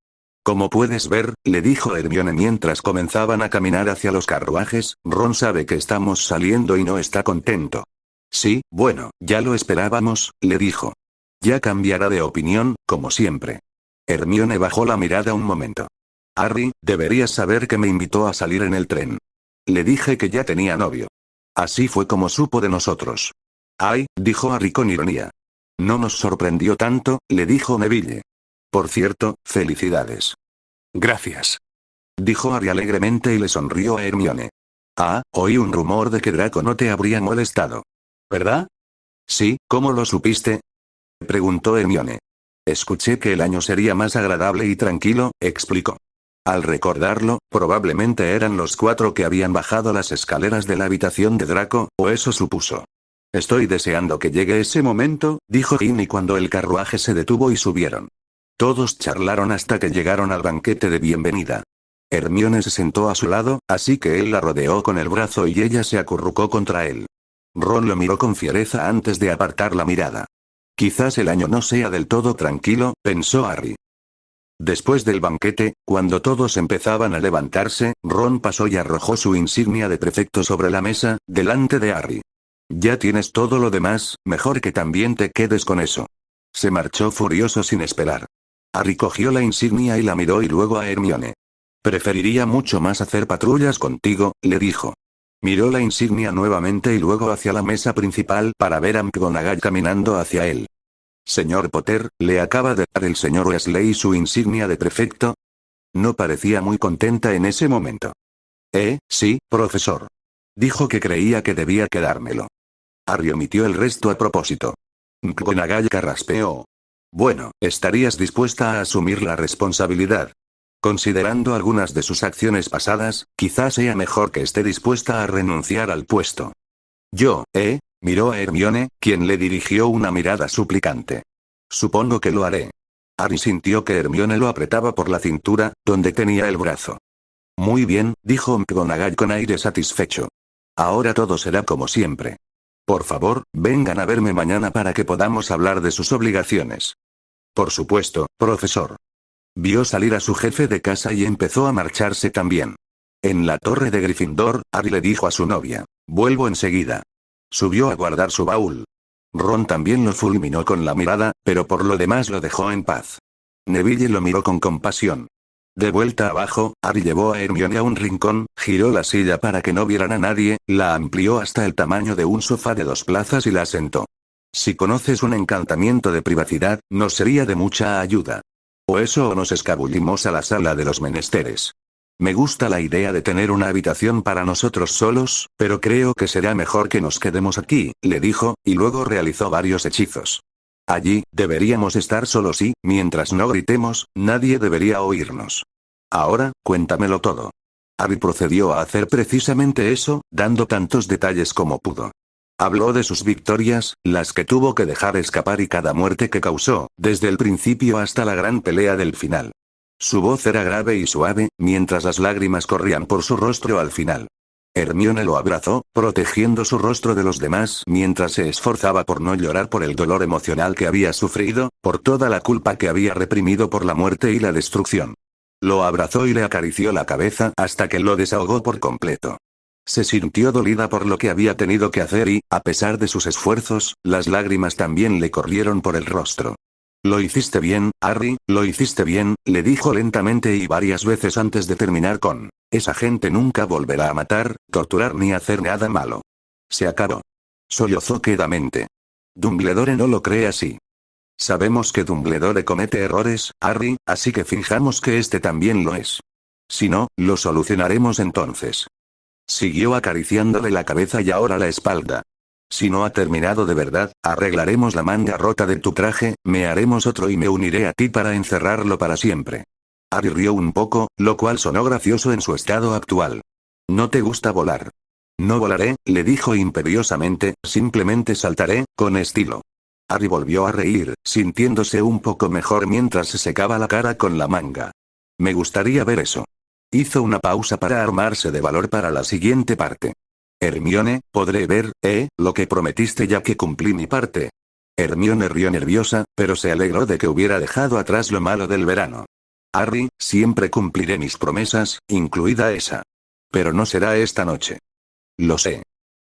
Como puedes ver, le dijo Hermione mientras comenzaban a caminar hacia los carruajes, Ron sabe que estamos saliendo y no está contento. Sí, bueno, ya lo esperábamos, le dijo. Ya cambiará de opinión, como siempre. Hermione bajó la mirada un momento. Harry, deberías saber que me invitó a salir en el tren. Le dije que ya tenía novio. Así fue como supo de nosotros. Ay, dijo Harry con ironía. No nos sorprendió tanto, le dijo Neville. Por cierto, felicidades. Gracias. Dijo Harry alegremente y le sonrió a Hermione. Ah, oí un rumor de que Draco no te habría molestado. ¿Verdad? Sí, ¿cómo lo supiste? Preguntó Hermione. Escuché que el año sería más agradable y tranquilo, explicó. Al recordarlo, probablemente eran los 4 que habían bajado las escaleras de la habitación de Draco, o eso supuso. Estoy deseando que llegue ese momento, dijo Ginny cuando el carruaje se detuvo y subieron. Todos charlaron hasta que llegaron al banquete de bienvenida. Hermione se sentó a su lado, así que él la rodeó con el brazo y ella se acurrucó contra él. Ron lo miró con fiereza antes de apartar la mirada. Quizás el año no sea del todo tranquilo, pensó Harry. Después del banquete, cuando todos empezaban a levantarse, Ron pasó y arrojó su insignia de prefecto sobre la mesa, delante de Harry. Ya tienes todo lo demás, mejor que también te quedes con eso. Se marchó furioso sin esperar. Harry cogió la insignia y la miró y luego a Hermione. Preferiría mucho más hacer patrullas contigo, le dijo. Miró la insignia nuevamente y luego hacia la mesa principal para ver a McGonagall caminando hacia él. Señor Potter, ¿le acaba de dar el señor Weasley su insignia de prefecto? No parecía muy contenta en ese momento. Sí, profesor. Dijo que creía que debía quedármelo. Harry omitió el resto a propósito. McGonagall carraspeó. Bueno, ¿estarías dispuesta a asumir la responsabilidad? Considerando algunas de sus acciones pasadas, quizás sea mejor que esté dispuesta a renunciar al puesto. Yo, miró a Hermione, quien le dirigió una mirada suplicante. Supongo que lo haré. Harry sintió que Hermione lo apretaba por la cintura, donde tenía el brazo. Muy bien, dijo McGonagall con aire satisfecho. Ahora todo será como siempre. Por favor, vengan a verme mañana para que podamos hablar de sus obligaciones. Por supuesto, profesor. Vio salir a su jefe de casa y empezó a marcharse también. En la torre de Gryffindor, Harry le dijo a su novia. Vuelvo enseguida. Subió a guardar su baúl. Ron también lo fulminó con la mirada, pero por lo demás lo dejó en paz. Neville lo miró con compasión. De vuelta abajo, Harry llevó a Hermione a un rincón, giró la silla para que no vieran a nadie, la amplió hasta el tamaño de un sofá de 2 plazas y la sentó. Si conoces un encantamiento de privacidad, nos sería de mucha ayuda. O eso o nos escabullimos a la sala de los menesteres. Me gusta la idea de tener una habitación para nosotros solos, pero creo que será mejor que nos quedemos aquí, le dijo, y luego realizó varios hechizos. Allí, deberíamos estar solos y, mientras no gritemos, nadie debería oírnos. Ahora, cuéntamelo todo. Harry procedió a hacer precisamente eso, dando tantos detalles como pudo. Habló de sus victorias, las que tuvo que dejar escapar y cada muerte que causó, desde el principio hasta la gran pelea del final. Su voz era grave y suave, mientras las lágrimas corrían por su rostro al final. Hermione lo abrazó, protegiendo su rostro de los demás mientras se esforzaba por no llorar por el dolor emocional que había sufrido, por toda la culpa que había reprimido por la muerte y la destrucción. Lo abrazó y le acarició la cabeza hasta que lo desahogó por completo. Se sintió dolida por lo que había tenido que hacer y, a pesar de sus esfuerzos, las lágrimas también le corrieron por el rostro. Lo hiciste bien, Harry, lo hiciste bien, le dijo lentamente y varias veces antes de terminar con: esa gente nunca volverá a matar, torturar ni hacer nada malo. Se acabó. Sollozó quedamente. Dumbledore no lo cree así. Sabemos que Dumbledore comete errores, Harry, así que fijamos que este también lo es. Si no, lo solucionaremos entonces. Siguió acariciándole la cabeza y ahora la espalda. Si no ha terminado de verdad, arreglaremos la manga rota de tu traje, me haremos otro y me uniré a ti para encerrarlo para siempre. Harry rió un poco, lo cual sonó gracioso en su estado actual. ¿No te gusta volar? No volaré, le dijo imperiosamente, simplemente saltaré, con estilo. Harry volvió a reír, sintiéndose un poco mejor mientras se secaba la cara con la manga. Me gustaría ver eso. Hizo una pausa para armarse de valor para la siguiente parte. Hermione, ¿podré ver, lo que prometiste ya que cumplí mi parte? Hermione rió nerviosa, pero se alegró de que hubiera dejado atrás lo malo del verano. Harry, siempre cumpliré mis promesas, incluida esa. Pero no será esta noche. Lo sé.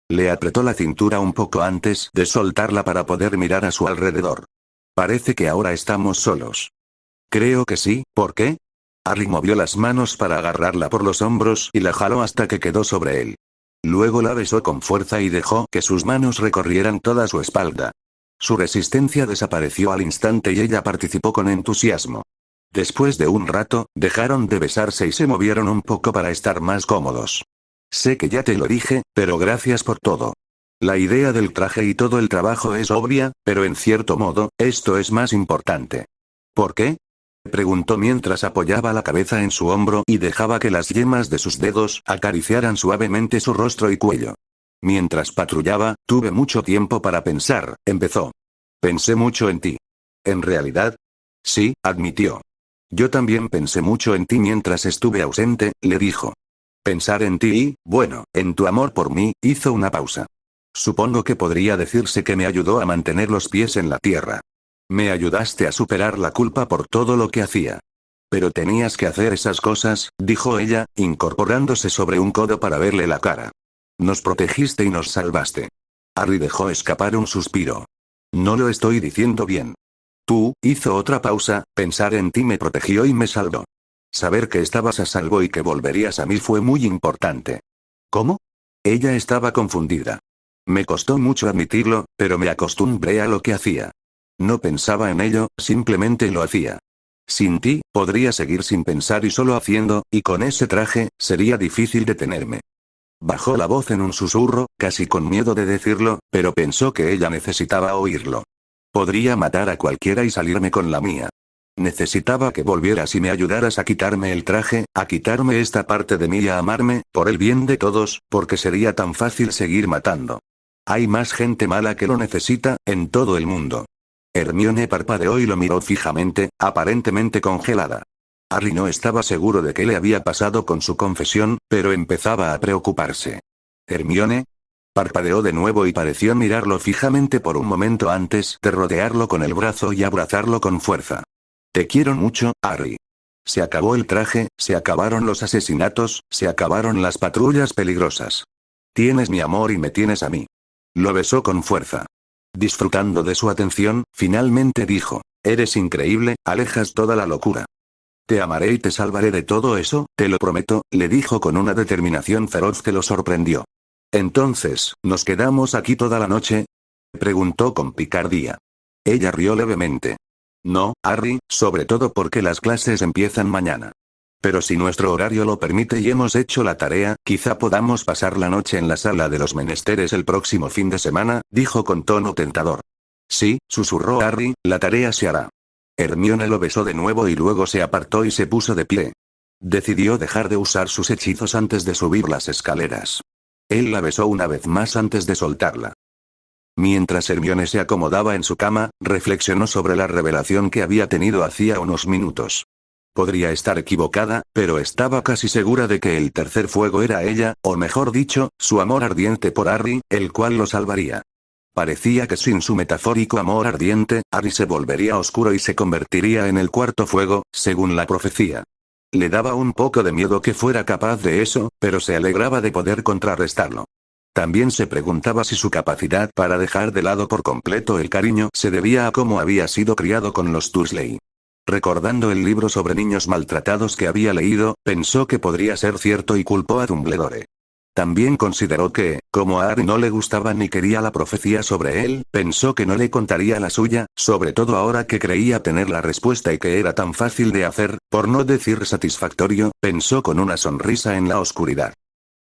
Le apretó la cintura un poco antes de soltarla para poder mirar a su alrededor. Parece que ahora estamos solos. Creo que sí, ¿por qué? Harry movió las manos para agarrarla por los hombros y la jaló hasta que quedó sobre él. Luego la besó con fuerza y dejó que sus manos recorrieran toda su espalda. Su resistencia desapareció al instante y ella participó con entusiasmo. Después de un rato, dejaron de besarse y se movieron un poco para estar más cómodos. Sé que ya te lo dije, pero gracias por todo. La idea del traje y todo el trabajo es obvia, pero en cierto modo, esto es más importante. ¿Por qué? Preguntó mientras apoyaba la cabeza en su hombro y dejaba que las yemas de sus dedos acariciaran suavemente su rostro y cuello. Mientras patrullaba, tuve mucho tiempo para pensar, empezó. Pensé mucho en ti. ¿En realidad? Sí, admitió. Yo también pensé mucho en ti mientras estuve ausente, le dijo. Pensar en ti y, bueno, en tu amor por mí, hizo una pausa. Supongo que podría decirse que me ayudó a mantener los pies en la tierra. Me ayudaste a superar la culpa por todo lo que hacía. Pero tenías que hacer esas cosas, dijo ella, incorporándose sobre un codo para verle la cara. Nos protegiste y nos salvaste. Harry dejó escapar un suspiro. No lo estoy diciendo bien. Tú, hizo otra pausa, pensar en ti me protegió y me salvó. Saber que estabas a salvo y que volverías a mí fue muy importante. ¿Cómo? Ella estaba confundida. Me costó mucho admitirlo, pero me acostumbré a lo que hacía. No pensaba en ello, simplemente lo hacía. Sin ti, podría seguir sin pensar y solo haciendo, y con ese traje, sería difícil detenerme. Bajó la voz en un susurro, casi con miedo de decirlo, pero pensó que ella necesitaba oírlo. Podría matar a cualquiera y salirme con la mía. Necesitaba que volvieras y me ayudaras a quitarme el traje, a quitarme esta parte de mí y a amarme, por el bien de todos, porque sería tan fácil seguir matando. Hay más gente mala que lo necesita, en todo el mundo. Hermione parpadeó y lo miró fijamente, aparentemente congelada. Harry no estaba seguro de qué le había pasado con su confesión, pero empezaba a preocuparse. ¿Hermione? Parpadeó de nuevo y pareció mirarlo fijamente por un momento antes de rodearlo con el brazo y abrazarlo con fuerza. Te quiero mucho, Harry. Se acabó el traje, se acabaron los asesinatos, se acabaron las patrullas peligrosas. Tienes mi amor y me tienes a mí. Lo besó con fuerza. Disfrutando de su atención, finalmente dijo, eres increíble, alejas toda la locura. Te amaré y te salvaré de todo eso, te lo prometo, le dijo con una determinación feroz que lo sorprendió. Entonces, ¿nos quedamos aquí toda la noche? Preguntó con picardía. Ella rió levemente. No, Harry, sobre todo porque las clases empiezan mañana. Pero si nuestro horario lo permite y hemos hecho la tarea, quizá podamos pasar la noche en la sala de los menesteres el próximo fin de semana, dijo con tono tentador. Sí, susurró Harry, la tarea se hará. Hermione lo besó de nuevo y luego se apartó y se puso de pie. Decidió dejar de usar sus hechizos antes de subir las escaleras. Él la besó una vez más antes de soltarla. Mientras Hermione se acomodaba en su cama, reflexionó sobre la revelación que había tenido hacía unos minutos. Podría estar equivocada, pero estaba casi segura de que el tercer fuego era ella, o mejor dicho, su amor ardiente por Harry, el cual lo salvaría. Parecía que sin su metafórico amor ardiente, Harry se volvería oscuro y se convertiría en el cuarto fuego, según la profecía. Le daba un poco de miedo que fuera capaz de eso, pero se alegraba de poder contrarrestarlo. También se preguntaba si su capacidad para dejar de lado por completo el cariño se debía a cómo había sido criado con los Dursley. Recordando el libro sobre niños maltratados que había leído, pensó que podría ser cierto y culpó a Dumbledore. También consideró que, como a Harry no le gustaba ni quería la profecía sobre él, pensó que no le contaría la suya, sobre todo ahora que creía tener la respuesta y que era tan fácil de hacer, por no decir satisfactorio, pensó con una sonrisa en la oscuridad.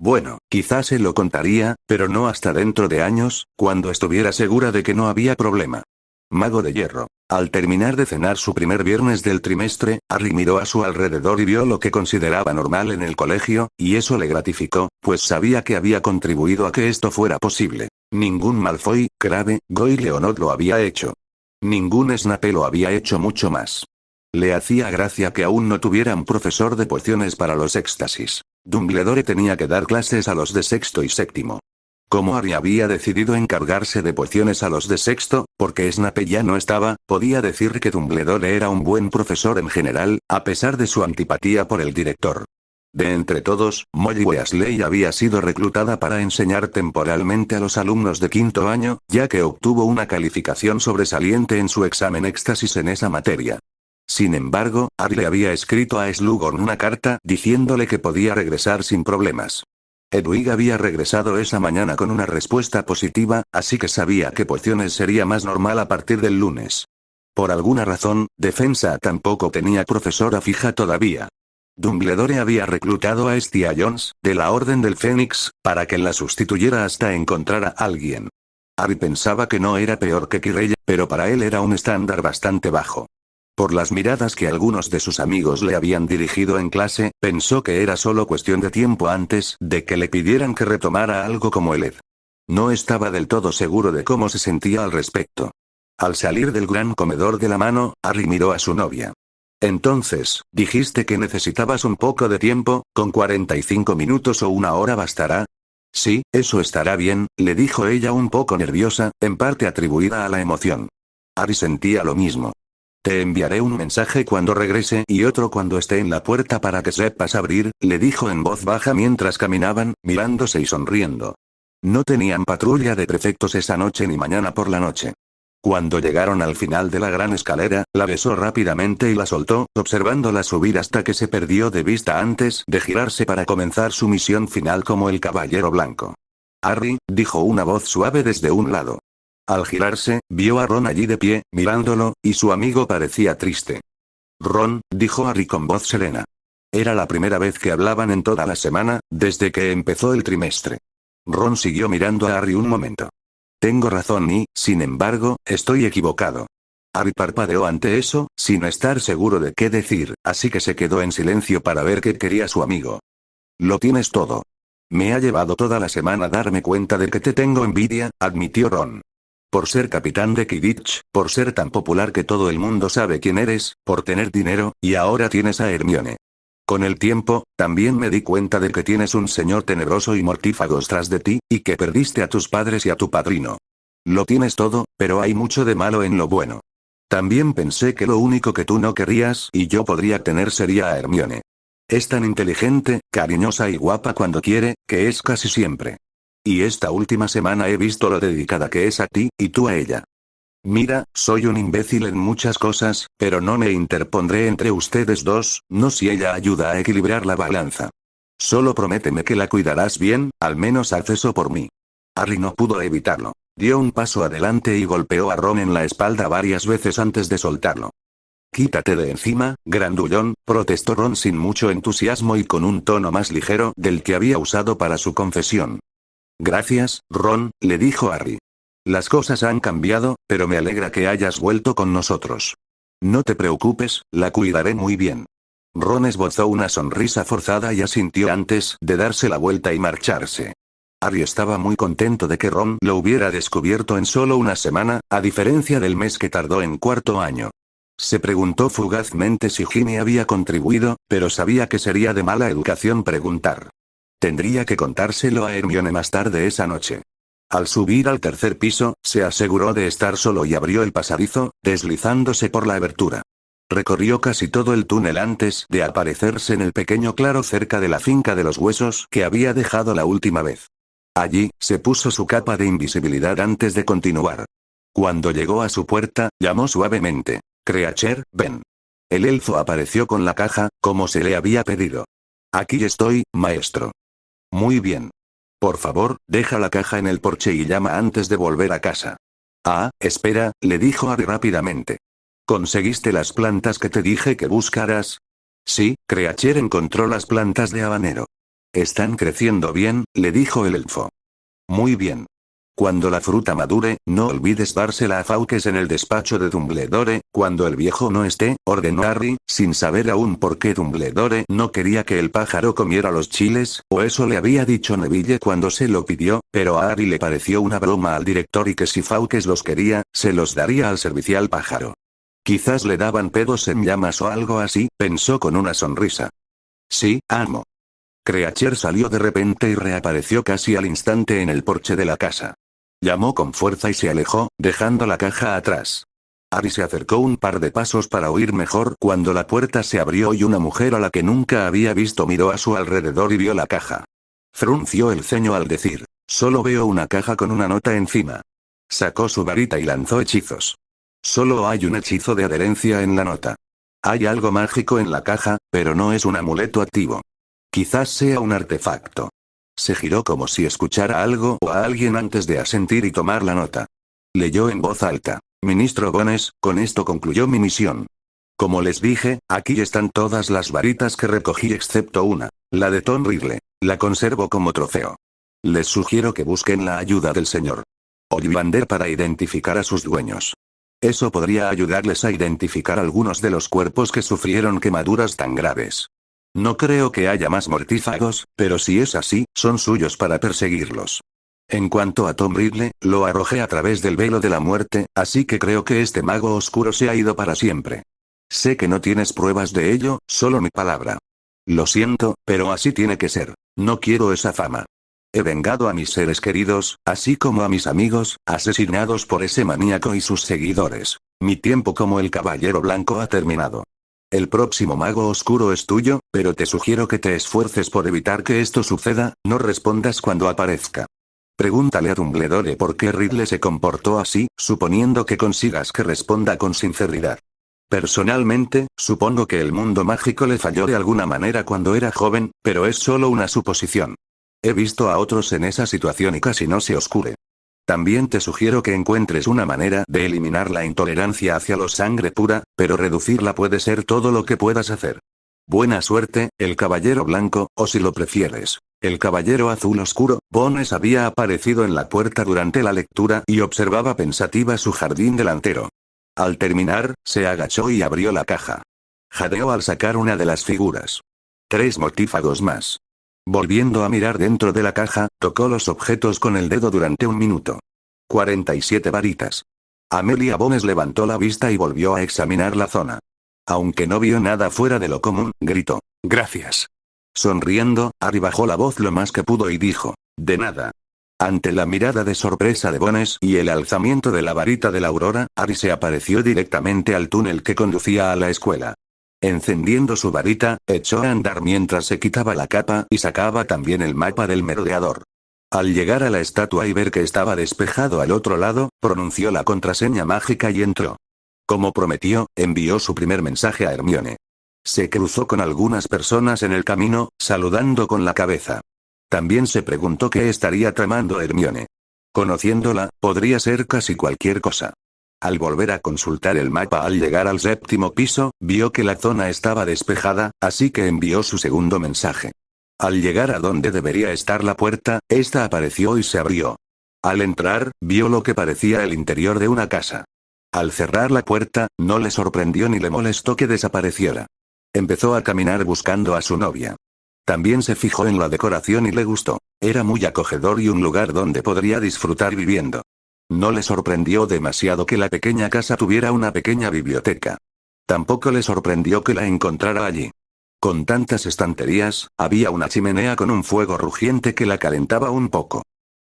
Bueno, quizás se lo contaría, pero no hasta dentro de años, cuando estuviera segura de que no había problema. Mago de hierro. Al terminar de cenar su primer viernes del trimestre, Harry miró a su alrededor y vio lo que consideraba normal en el colegio, y eso le gratificó, pues sabía que había contribuido a que esto fuera posible. Ningún Malfoy, Crabbe, Goyle o Nod lo había hecho. Ningún Snape lo había hecho mucho más. Le hacía gracia que aún no tuvieran profesor de pociones para los éxtasis. Dumbledore tenía que dar clases a los de sexto y séptimo. Como Harry había decidido encargarse de pociones a los de sexto, porque Snape ya no estaba, podía decir que Dumbledore era un buen profesor en general, a pesar de su antipatía por el director. De entre todos, Molly Weasley había sido reclutada para enseñar temporalmente a los alumnos de quinto año, ya que obtuvo una calificación sobresaliente en su examen éxtasis en esa materia. Sin embargo, Harry le había escrito a Slughorn una carta diciéndole que podía regresar sin problemas. Hedwig había regresado esa mañana con una respuesta positiva, así que sabía que pociones sería más normal a partir del lunes. Por alguna razón, defensa tampoco tenía profesora fija todavía. Dumbledore había reclutado a Estia Jones, de la Orden del Fénix, para que la sustituyera hasta encontrar a alguien. Harry pensaba que no era peor que Quirrell, pero para él era un estándar bastante bajo. Por las miradas que algunos de sus amigos le habían dirigido en clase, pensó que era solo cuestión de tiempo antes de que le pidieran que retomara algo como el Ed. No estaba del todo seguro de cómo se sentía al respecto. Al salir del gran comedor de la mano, Harry miró a su novia. Entonces, dijiste que necesitabas un poco de tiempo, ¿con 45 minutos o una hora bastará? Sí, eso estará bien, le dijo ella un poco nerviosa, en parte atribuida a la emoción. Harry sentía lo mismo. Te enviaré un mensaje cuando regrese y otro cuando esté en la puerta para que sepas abrir, le dijo en voz baja mientras caminaban, mirándose y sonriendo. No tenían patrulla de prefectos esa noche ni mañana por la noche. Cuando llegaron al final de la gran escalera, la besó rápidamente y la soltó, observándola subir hasta que se perdió de vista antes de girarse para comenzar su misión final como el Caballero Blanco. Harry, dijo una voz suave desde un lado. Al girarse, vio a Ron allí de pie, mirándolo, y su amigo parecía triste. Ron, dijo Harry con voz serena. Era la primera vez que hablaban en toda la semana, desde que empezó el trimestre. Ron siguió mirando a Harry un momento. Tengo razón y, sin embargo, estoy equivocado. Harry parpadeó ante eso, sin estar seguro de qué decir, así que se quedó en silencio para ver qué quería su amigo. Lo tienes todo. Me ha llevado toda la semana darme cuenta de que te tengo envidia, admitió Ron. Por ser capitán de Quidditch, por ser tan popular que todo el mundo sabe quién eres, por tener dinero, y ahora tienes a Hermione. Con el tiempo, también me di cuenta de que tienes un señor tenebroso y mortífago tras de ti, y que perdiste a tus padres y a tu padrino. Lo tienes todo, pero hay mucho de malo en lo bueno. También pensé que lo único que tú no querrías y yo podría tener sería a Hermione. Es tan inteligente, cariñosa y guapa cuando quiere, que es casi siempre. Y esta última semana he visto lo dedicada que es a ti, y tú a ella. Mira, soy un imbécil en muchas cosas, pero no me interpondré entre ustedes dos, no si ella ayuda a equilibrar la balanza. Solo prométeme que la cuidarás bien, al menos haz eso por mí. Harry no pudo evitarlo. Dio un paso adelante y golpeó a Ron en la espalda varias veces antes de soltarlo. Quítate de encima, grandullón, protestó Ron sin mucho entusiasmo y con un tono más ligero del que había usado para su confesión. Gracias, Ron, le dijo Harry. Las cosas han cambiado, pero me alegra que hayas vuelto con nosotros. No te preocupes, la cuidaré muy bien. Ron esbozó una sonrisa forzada y asintió antes de darse la vuelta y marcharse. Harry estaba muy contento de que Ron lo hubiera descubierto en solo una semana, a diferencia del mes que tardó en cuarto año. Se preguntó fugazmente si Ginny había contribuido, pero sabía que sería de mala educación preguntar. Tendría que contárselo a Hermione más tarde esa noche. Al subir al tercer piso, se aseguró de estar solo y abrió el pasadizo, deslizándose por la abertura. Recorrió casi todo el túnel antes de aparecerse en el pequeño claro cerca de la finca de los huesos que había dejado la última vez. Allí, se puso su capa de invisibilidad antes de continuar. Cuando llegó a su puerta, llamó suavemente. Creature, ven. El elfo apareció con la caja, como se le había pedido. Aquí estoy, maestro. Muy bien. Por favor, deja la caja en el porche y llama antes de volver a casa. Ah, espera, le dijo Harry rápidamente. ¿Conseguiste las plantas que te dije que buscaras? Sí, Creature encontró las plantas de habanero. Están creciendo bien, le dijo el elfo. Muy bien. Cuando la fruta madure, no olvides dársela a Fawkes en el despacho de Dumbledore, cuando el viejo no esté, ordenó Harry, sin saber aún por qué Dumbledore no quería que el pájaro comiera los chiles, o eso le había dicho Neville cuando se lo pidió, pero a Harry le pareció una broma al director y que si Fawkes los quería, se los daría al servicial pájaro. Quizás le daban pedos en llamas o algo así, pensó con una sonrisa. Sí, amo. Creature salió de repente y reapareció casi al instante en el porche de la casa. Llamó con fuerza y se alejó, dejando la caja atrás. Harry se acercó un par de pasos para oír mejor cuando la puerta se abrió y una mujer a la que nunca había visto miró a su alrededor y vio la caja. Frunció el ceño al decir, solo veo una caja con una nota encima. Sacó su varita y lanzó hechizos. Solo hay un hechizo de adherencia en la nota. Hay algo mágico en la caja, pero no es un amuleto activo. Quizás sea un artefacto. Se giró como si escuchara algo o a alguien antes de asentir y tomar la nota. Leyó en voz alta. Ministro Bones, con esto concluyó mi misión. Como les dije, aquí están todas las varitas que recogí excepto una, la de Tom Riddle. La conservo como trofeo. Les sugiero que busquen la ayuda del señor Ollivander para identificar a sus dueños. Eso podría ayudarles a identificar algunos de los cuerpos que sufrieron quemaduras tan graves. No creo que haya más mortífagos, pero si es así, son suyos para perseguirlos. En cuanto a Tom Riddle, lo arrojé a través del velo de la muerte, así que creo que este mago oscuro se ha ido para siempre. Sé que no tienes pruebas de ello, solo mi palabra. Lo siento, pero así tiene que ser. No quiero esa fama. He vengado a mis seres queridos, así como a mis amigos, asesinados por ese maníaco y sus seguidores. Mi tiempo como el Caballero Blanco ha terminado. El próximo mago oscuro es tuyo, pero te sugiero que te esfuerces por evitar que esto suceda, no respondas cuando aparezca. Pregúntale a Dumbledore por qué Riddle se comportó así, suponiendo que consigas que responda con sinceridad. Personalmente, supongo que el mundo mágico le falló de alguna manera cuando era joven, pero es solo una suposición. He visto a otros en esa situación y casi no se oscure. También te sugiero que encuentres una manera de eliminar la intolerancia hacia la sangre pura, pero reducirla puede ser todo lo que puedas hacer. Buena suerte, el Caballero Blanco, o si lo prefieres, el Caballero Azul Oscuro. Bones había aparecido en la puerta durante la lectura y observaba pensativa su jardín delantero. Al terminar, se agachó y abrió la caja. Jadeó al sacar una de las figuras. 3 mortífagos más. Volviendo a mirar dentro de la caja, tocó los objetos con el dedo durante un minuto. 47 varitas. Amelia Bones levantó la vista y volvió a examinar la zona. Aunque no vio nada fuera de lo común, gritó, «Gracias». Sonriendo, Harry bajó la voz lo más que pudo y dijo, «De nada». Ante la mirada de sorpresa de Bones y el alzamiento de la varita de la aurora, Harry se apareció directamente al túnel que conducía a la escuela. Encendiendo su varita, echó a andar mientras se quitaba la capa y sacaba también el mapa del merodeador. Al llegar a la estatua y ver que estaba despejado al otro lado, pronunció la contraseña mágica y entró. Como prometió, envió su primer mensaje a Hermione. Se cruzó con algunas personas en el camino, saludando con la cabeza. También se preguntó qué estaría tramando Hermione. Conociéndola, podría ser casi cualquier cosa. Al volver a consultar el mapa al llegar al 7º piso, vio que la zona estaba despejada, así que envió su segundo mensaje. Al llegar a donde debería estar la puerta, esta apareció y se abrió. Al entrar, vio lo que parecía el interior de una casa. Al cerrar la puerta, no le sorprendió ni le molestó que desapareciera. Empezó a caminar buscando a su novia. También se fijó en la decoración y le gustó. Era muy acogedor y un lugar donde podría disfrutar viviendo. No le sorprendió demasiado que la pequeña casa tuviera una pequeña biblioteca. Tampoco le sorprendió que la encontrara allí. Con tantas estanterías, había una chimenea con un fuego rugiente que la calentaba un poco.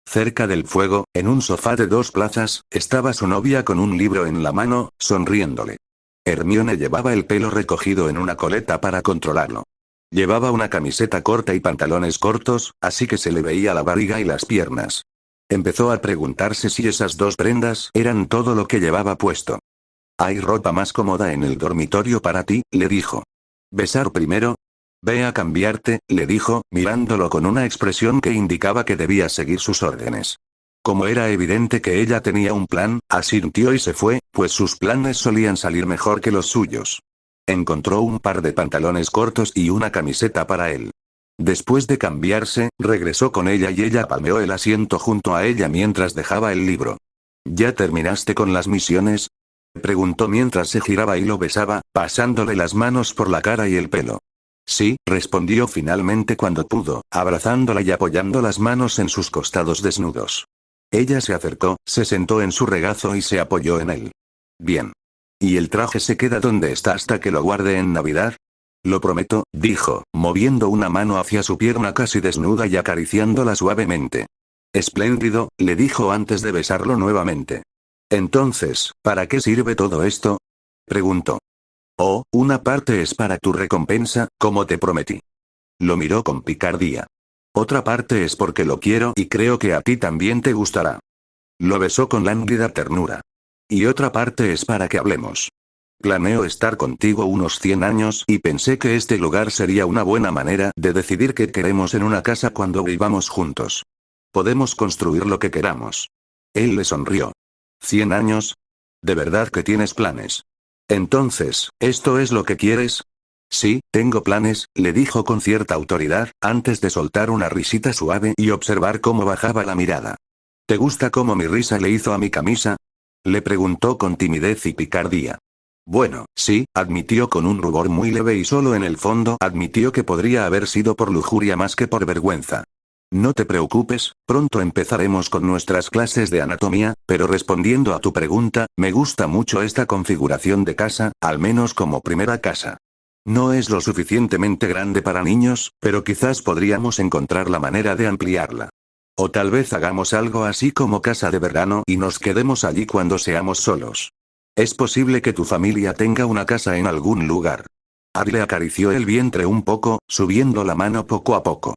Cerca del fuego, en un sofá de 2 plazas, estaba su novia con un libro en la mano, sonriéndole. Hermione llevaba el pelo recogido en una coleta para controlarlo. Llevaba una camiseta corta y pantalones cortos, así que se le veía la barriga y las piernas. Empezó a preguntarse si esas dos prendas eran todo lo que llevaba puesto. «Hay ropa más cómoda en el dormitorio para ti», le dijo. «¿Besar primero?» «Ve a cambiarte», le dijo, mirándolo con una expresión que indicaba que debía seguir sus órdenes. Como era evidente que ella tenía un plan, asintió y se fue, pues sus planes solían salir mejor que los suyos. Encontró un par de pantalones cortos y una camiseta para él. Después de cambiarse, regresó con ella y ella palmeó el asiento junto a ella mientras dejaba el libro. «¿Ya terminaste con las misiones?», preguntó mientras se giraba y lo besaba, pasándole las manos por la cara y el pelo. «Sí», respondió finalmente cuando pudo, abrazándola y apoyando las manos en sus costados desnudos. Ella se acercó, se sentó en su regazo y se apoyó en él. «Bien. ¿Y el traje se queda donde está hasta que lo guarde en Navidad?» «Lo prometo», dijo, moviendo una mano hacia su pierna casi desnuda y acariciándola suavemente. «Espléndido», le dijo antes de besarlo nuevamente. «Entonces, ¿para qué sirve todo esto?», preguntó. «Oh, una parte es para tu recompensa, como te prometí». Lo miró con picardía. «Otra parte es porque lo quiero y creo que a ti también te gustará». Lo besó con lánguida ternura. «Y otra parte es para que hablemos. Planeo estar contigo unos 100 años y pensé que este lugar sería una buena manera de decidir qué queremos en una casa cuando vivamos juntos. Podemos construir lo que queramos». Él le sonrió. «¿100 años? ¿De verdad que tienes planes? Entonces, ¿esto es lo que quieres?» «Sí, tengo planes», le dijo con cierta autoridad, antes de soltar una risita suave y observar cómo bajaba la mirada. «¿Te gusta cómo mi risa le hizo a mi camisa?», le preguntó con timidez y picardía. «Bueno, sí», admitió con un rubor muy leve y solo en el fondo admitió que podría haber sido por lujuria más que por vergüenza. «No te preocupes, pronto empezaremos con nuestras clases de anatomía, pero respondiendo a tu pregunta, me gusta mucho esta configuración de casa, al menos como primera casa. No es lo suficientemente grande para niños, pero quizás podríamos encontrar la manera de ampliarla. O tal vez hagamos algo así como casa de verano y nos quedemos allí cuando seamos solos. Es posible que tu familia tenga una casa en algún lugar». Harry le acarició el vientre un poco, subiendo la mano poco a poco.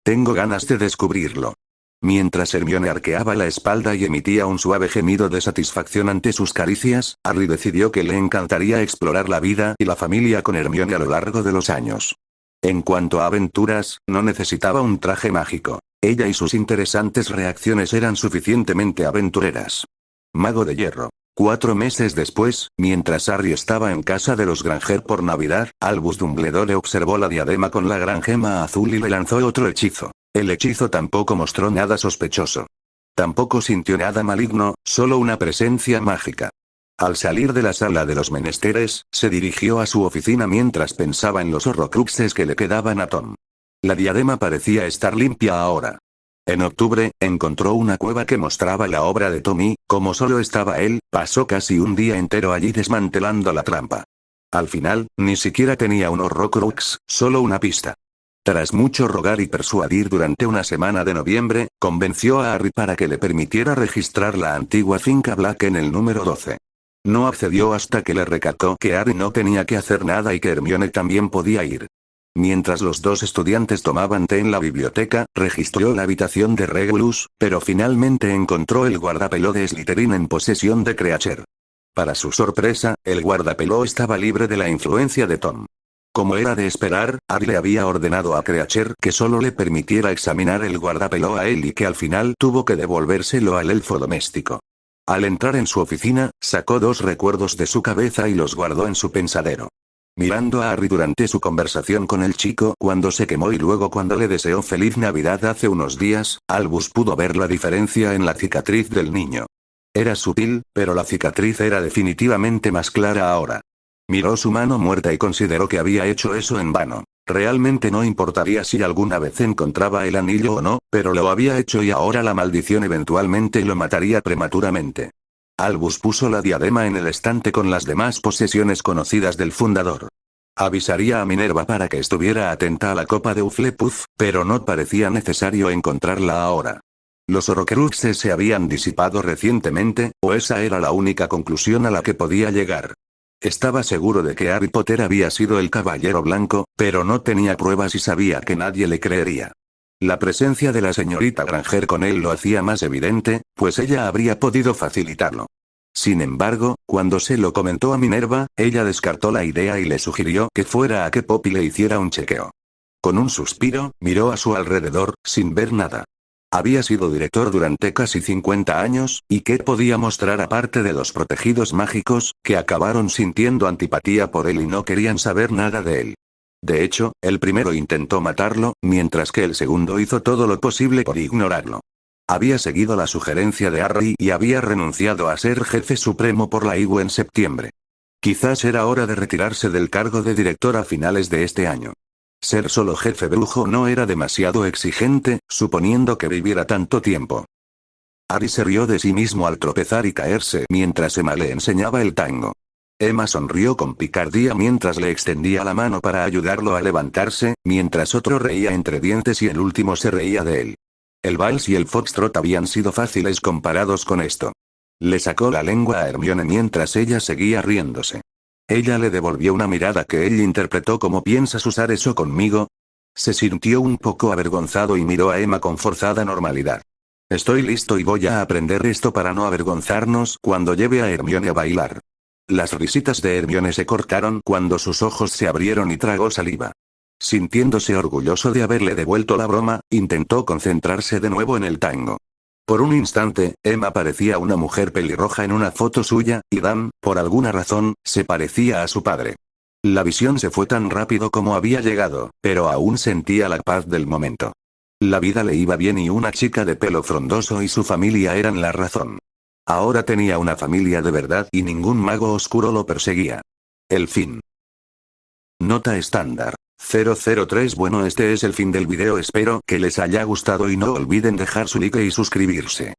«Tengo ganas de descubrirlo». Mientras Hermione arqueaba la espalda y emitía un suave gemido de satisfacción ante sus caricias, Harry decidió que le encantaría explorar la vida y la familia con Hermione a lo largo de los años. En cuanto a aventuras, no necesitaba un traje mágico. Ella y sus interesantes reacciones eran suficientemente aventureras. Mago de hierro. 4 meses después, mientras Harry estaba en casa de los Granger por Navidad, Albus Dumbledore observó la diadema con la gran gema azul y le lanzó otro hechizo. El hechizo tampoco mostró nada sospechoso. Tampoco sintió nada maligno, solo una presencia mágica. Al salir de la sala de los menesteres, se dirigió a su oficina mientras pensaba en los horrocruxes que le quedaban a Tom. La diadema parecía estar limpia ahora. En octubre, encontró una cueva que mostraba la obra de Tom y, como solo estaba él, pasó casi un día entero allí desmantelando la trampa. Al final, ni siquiera tenía un horrocrux, solo una pista. Tras mucho rogar y persuadir durante una semana de noviembre, convenció a Harry para que le permitiera registrar la antigua finca Black en el número 12. No accedió hasta que le recalcó que Harry no tenía que hacer nada y que Hermione también podía ir. Mientras los dos estudiantes tomaban té en la biblioteca, registró la habitación de Regulus, pero finalmente encontró el guardapelo de Slytherin en posesión de Creacher. Para su sorpresa, el guardapelo estaba libre de la influencia de Tom. Como era de esperar, Harry le había ordenado a Creacher que solo le permitiera examinar el guardapelo a él y que al final tuvo que devolvérselo al elfo doméstico. Al entrar en su oficina, sacó 2 recuerdos de su cabeza y los guardó en su pensadero. Mirando a Harry durante su conversación con el chico cuando se quemó y luego cuando le deseó feliz Navidad hace unos días, Albus pudo ver la diferencia en la cicatriz del niño. Era sutil, pero la cicatriz era definitivamente más clara ahora. Miró su mano muerta y consideró que había hecho eso en vano. Realmente no importaría si alguna vez encontraba el anillo o no, pero lo había hecho y ahora la maldición eventualmente lo mataría prematuramente. Albus puso la diadema en el estante con las demás posesiones conocidas del fundador. Avisaría a Minerva para que estuviera atenta a la copa de Hufflepuff, pero no parecía necesario encontrarla ahora. Los horrocruxes se habían disipado recientemente, o esa era la única conclusión a la que podía llegar. Estaba seguro de que Harry Potter había sido el Caballero Blanco, pero no tenía pruebas y sabía que nadie le creería. La presencia de la señorita Granger con él lo hacía más evidente, pues ella habría podido facilitarlo. Sin embargo, cuando se lo comentó a Minerva, ella descartó la idea y le sugirió que fuera a que Poppy le hiciera un chequeo. Con un suspiro, miró a su alrededor, sin ver nada. Había sido director durante casi 50 años, ¿y qué podía mostrar aparte de los protegidos mágicos, que acabaron sintiendo antipatía por él y no querían saber nada de él? De hecho, el primero intentó matarlo, mientras que el segundo hizo todo lo posible por ignorarlo. Había seguido la sugerencia de Harry y había renunciado a ser jefe supremo por la IU en septiembre. Quizás era hora de retirarse del cargo de director a finales de este año. Ser solo jefe brujo no era demasiado exigente, suponiendo que viviera tanto tiempo. Harry se rió de sí mismo al tropezar y caerse mientras Emma le enseñaba el tango. Emma sonrió con picardía mientras le extendía la mano para ayudarlo a levantarse, mientras otro reía entre dientes y el último se reía de él. El vals y el foxtrot habían sido fáciles comparados con esto. Le sacó la lengua a Hermione mientras ella seguía riéndose. Ella le devolvió una mirada que él interpretó como ¿piensas usar eso conmigo? Se sintió un poco avergonzado y miró a Emma con forzada normalidad. Estoy listo y voy a aprender esto para no avergonzarnos cuando lleve a Hermione a bailar. Las risitas de Hermione se cortaron cuando sus ojos se abrieron y tragó saliva. Sintiéndose orgulloso de haberle devuelto la broma, intentó concentrarse de nuevo en el tango. Por un instante, Emma parecía una mujer pelirroja en una foto suya, y Dan, por alguna razón, se parecía a su padre. La visión se fue tan rápido como había llegado, pero aún sentía la paz del momento. La vida le iba bien y una chica de pelo frondoso y su familia eran la razón. Ahora tenía una familia de verdad y ningún mago oscuro lo perseguía. El fin. Nota estándar. 003. Bueno, este es el fin del video, espero que les haya gustado y no olviden dejar su like y suscribirse.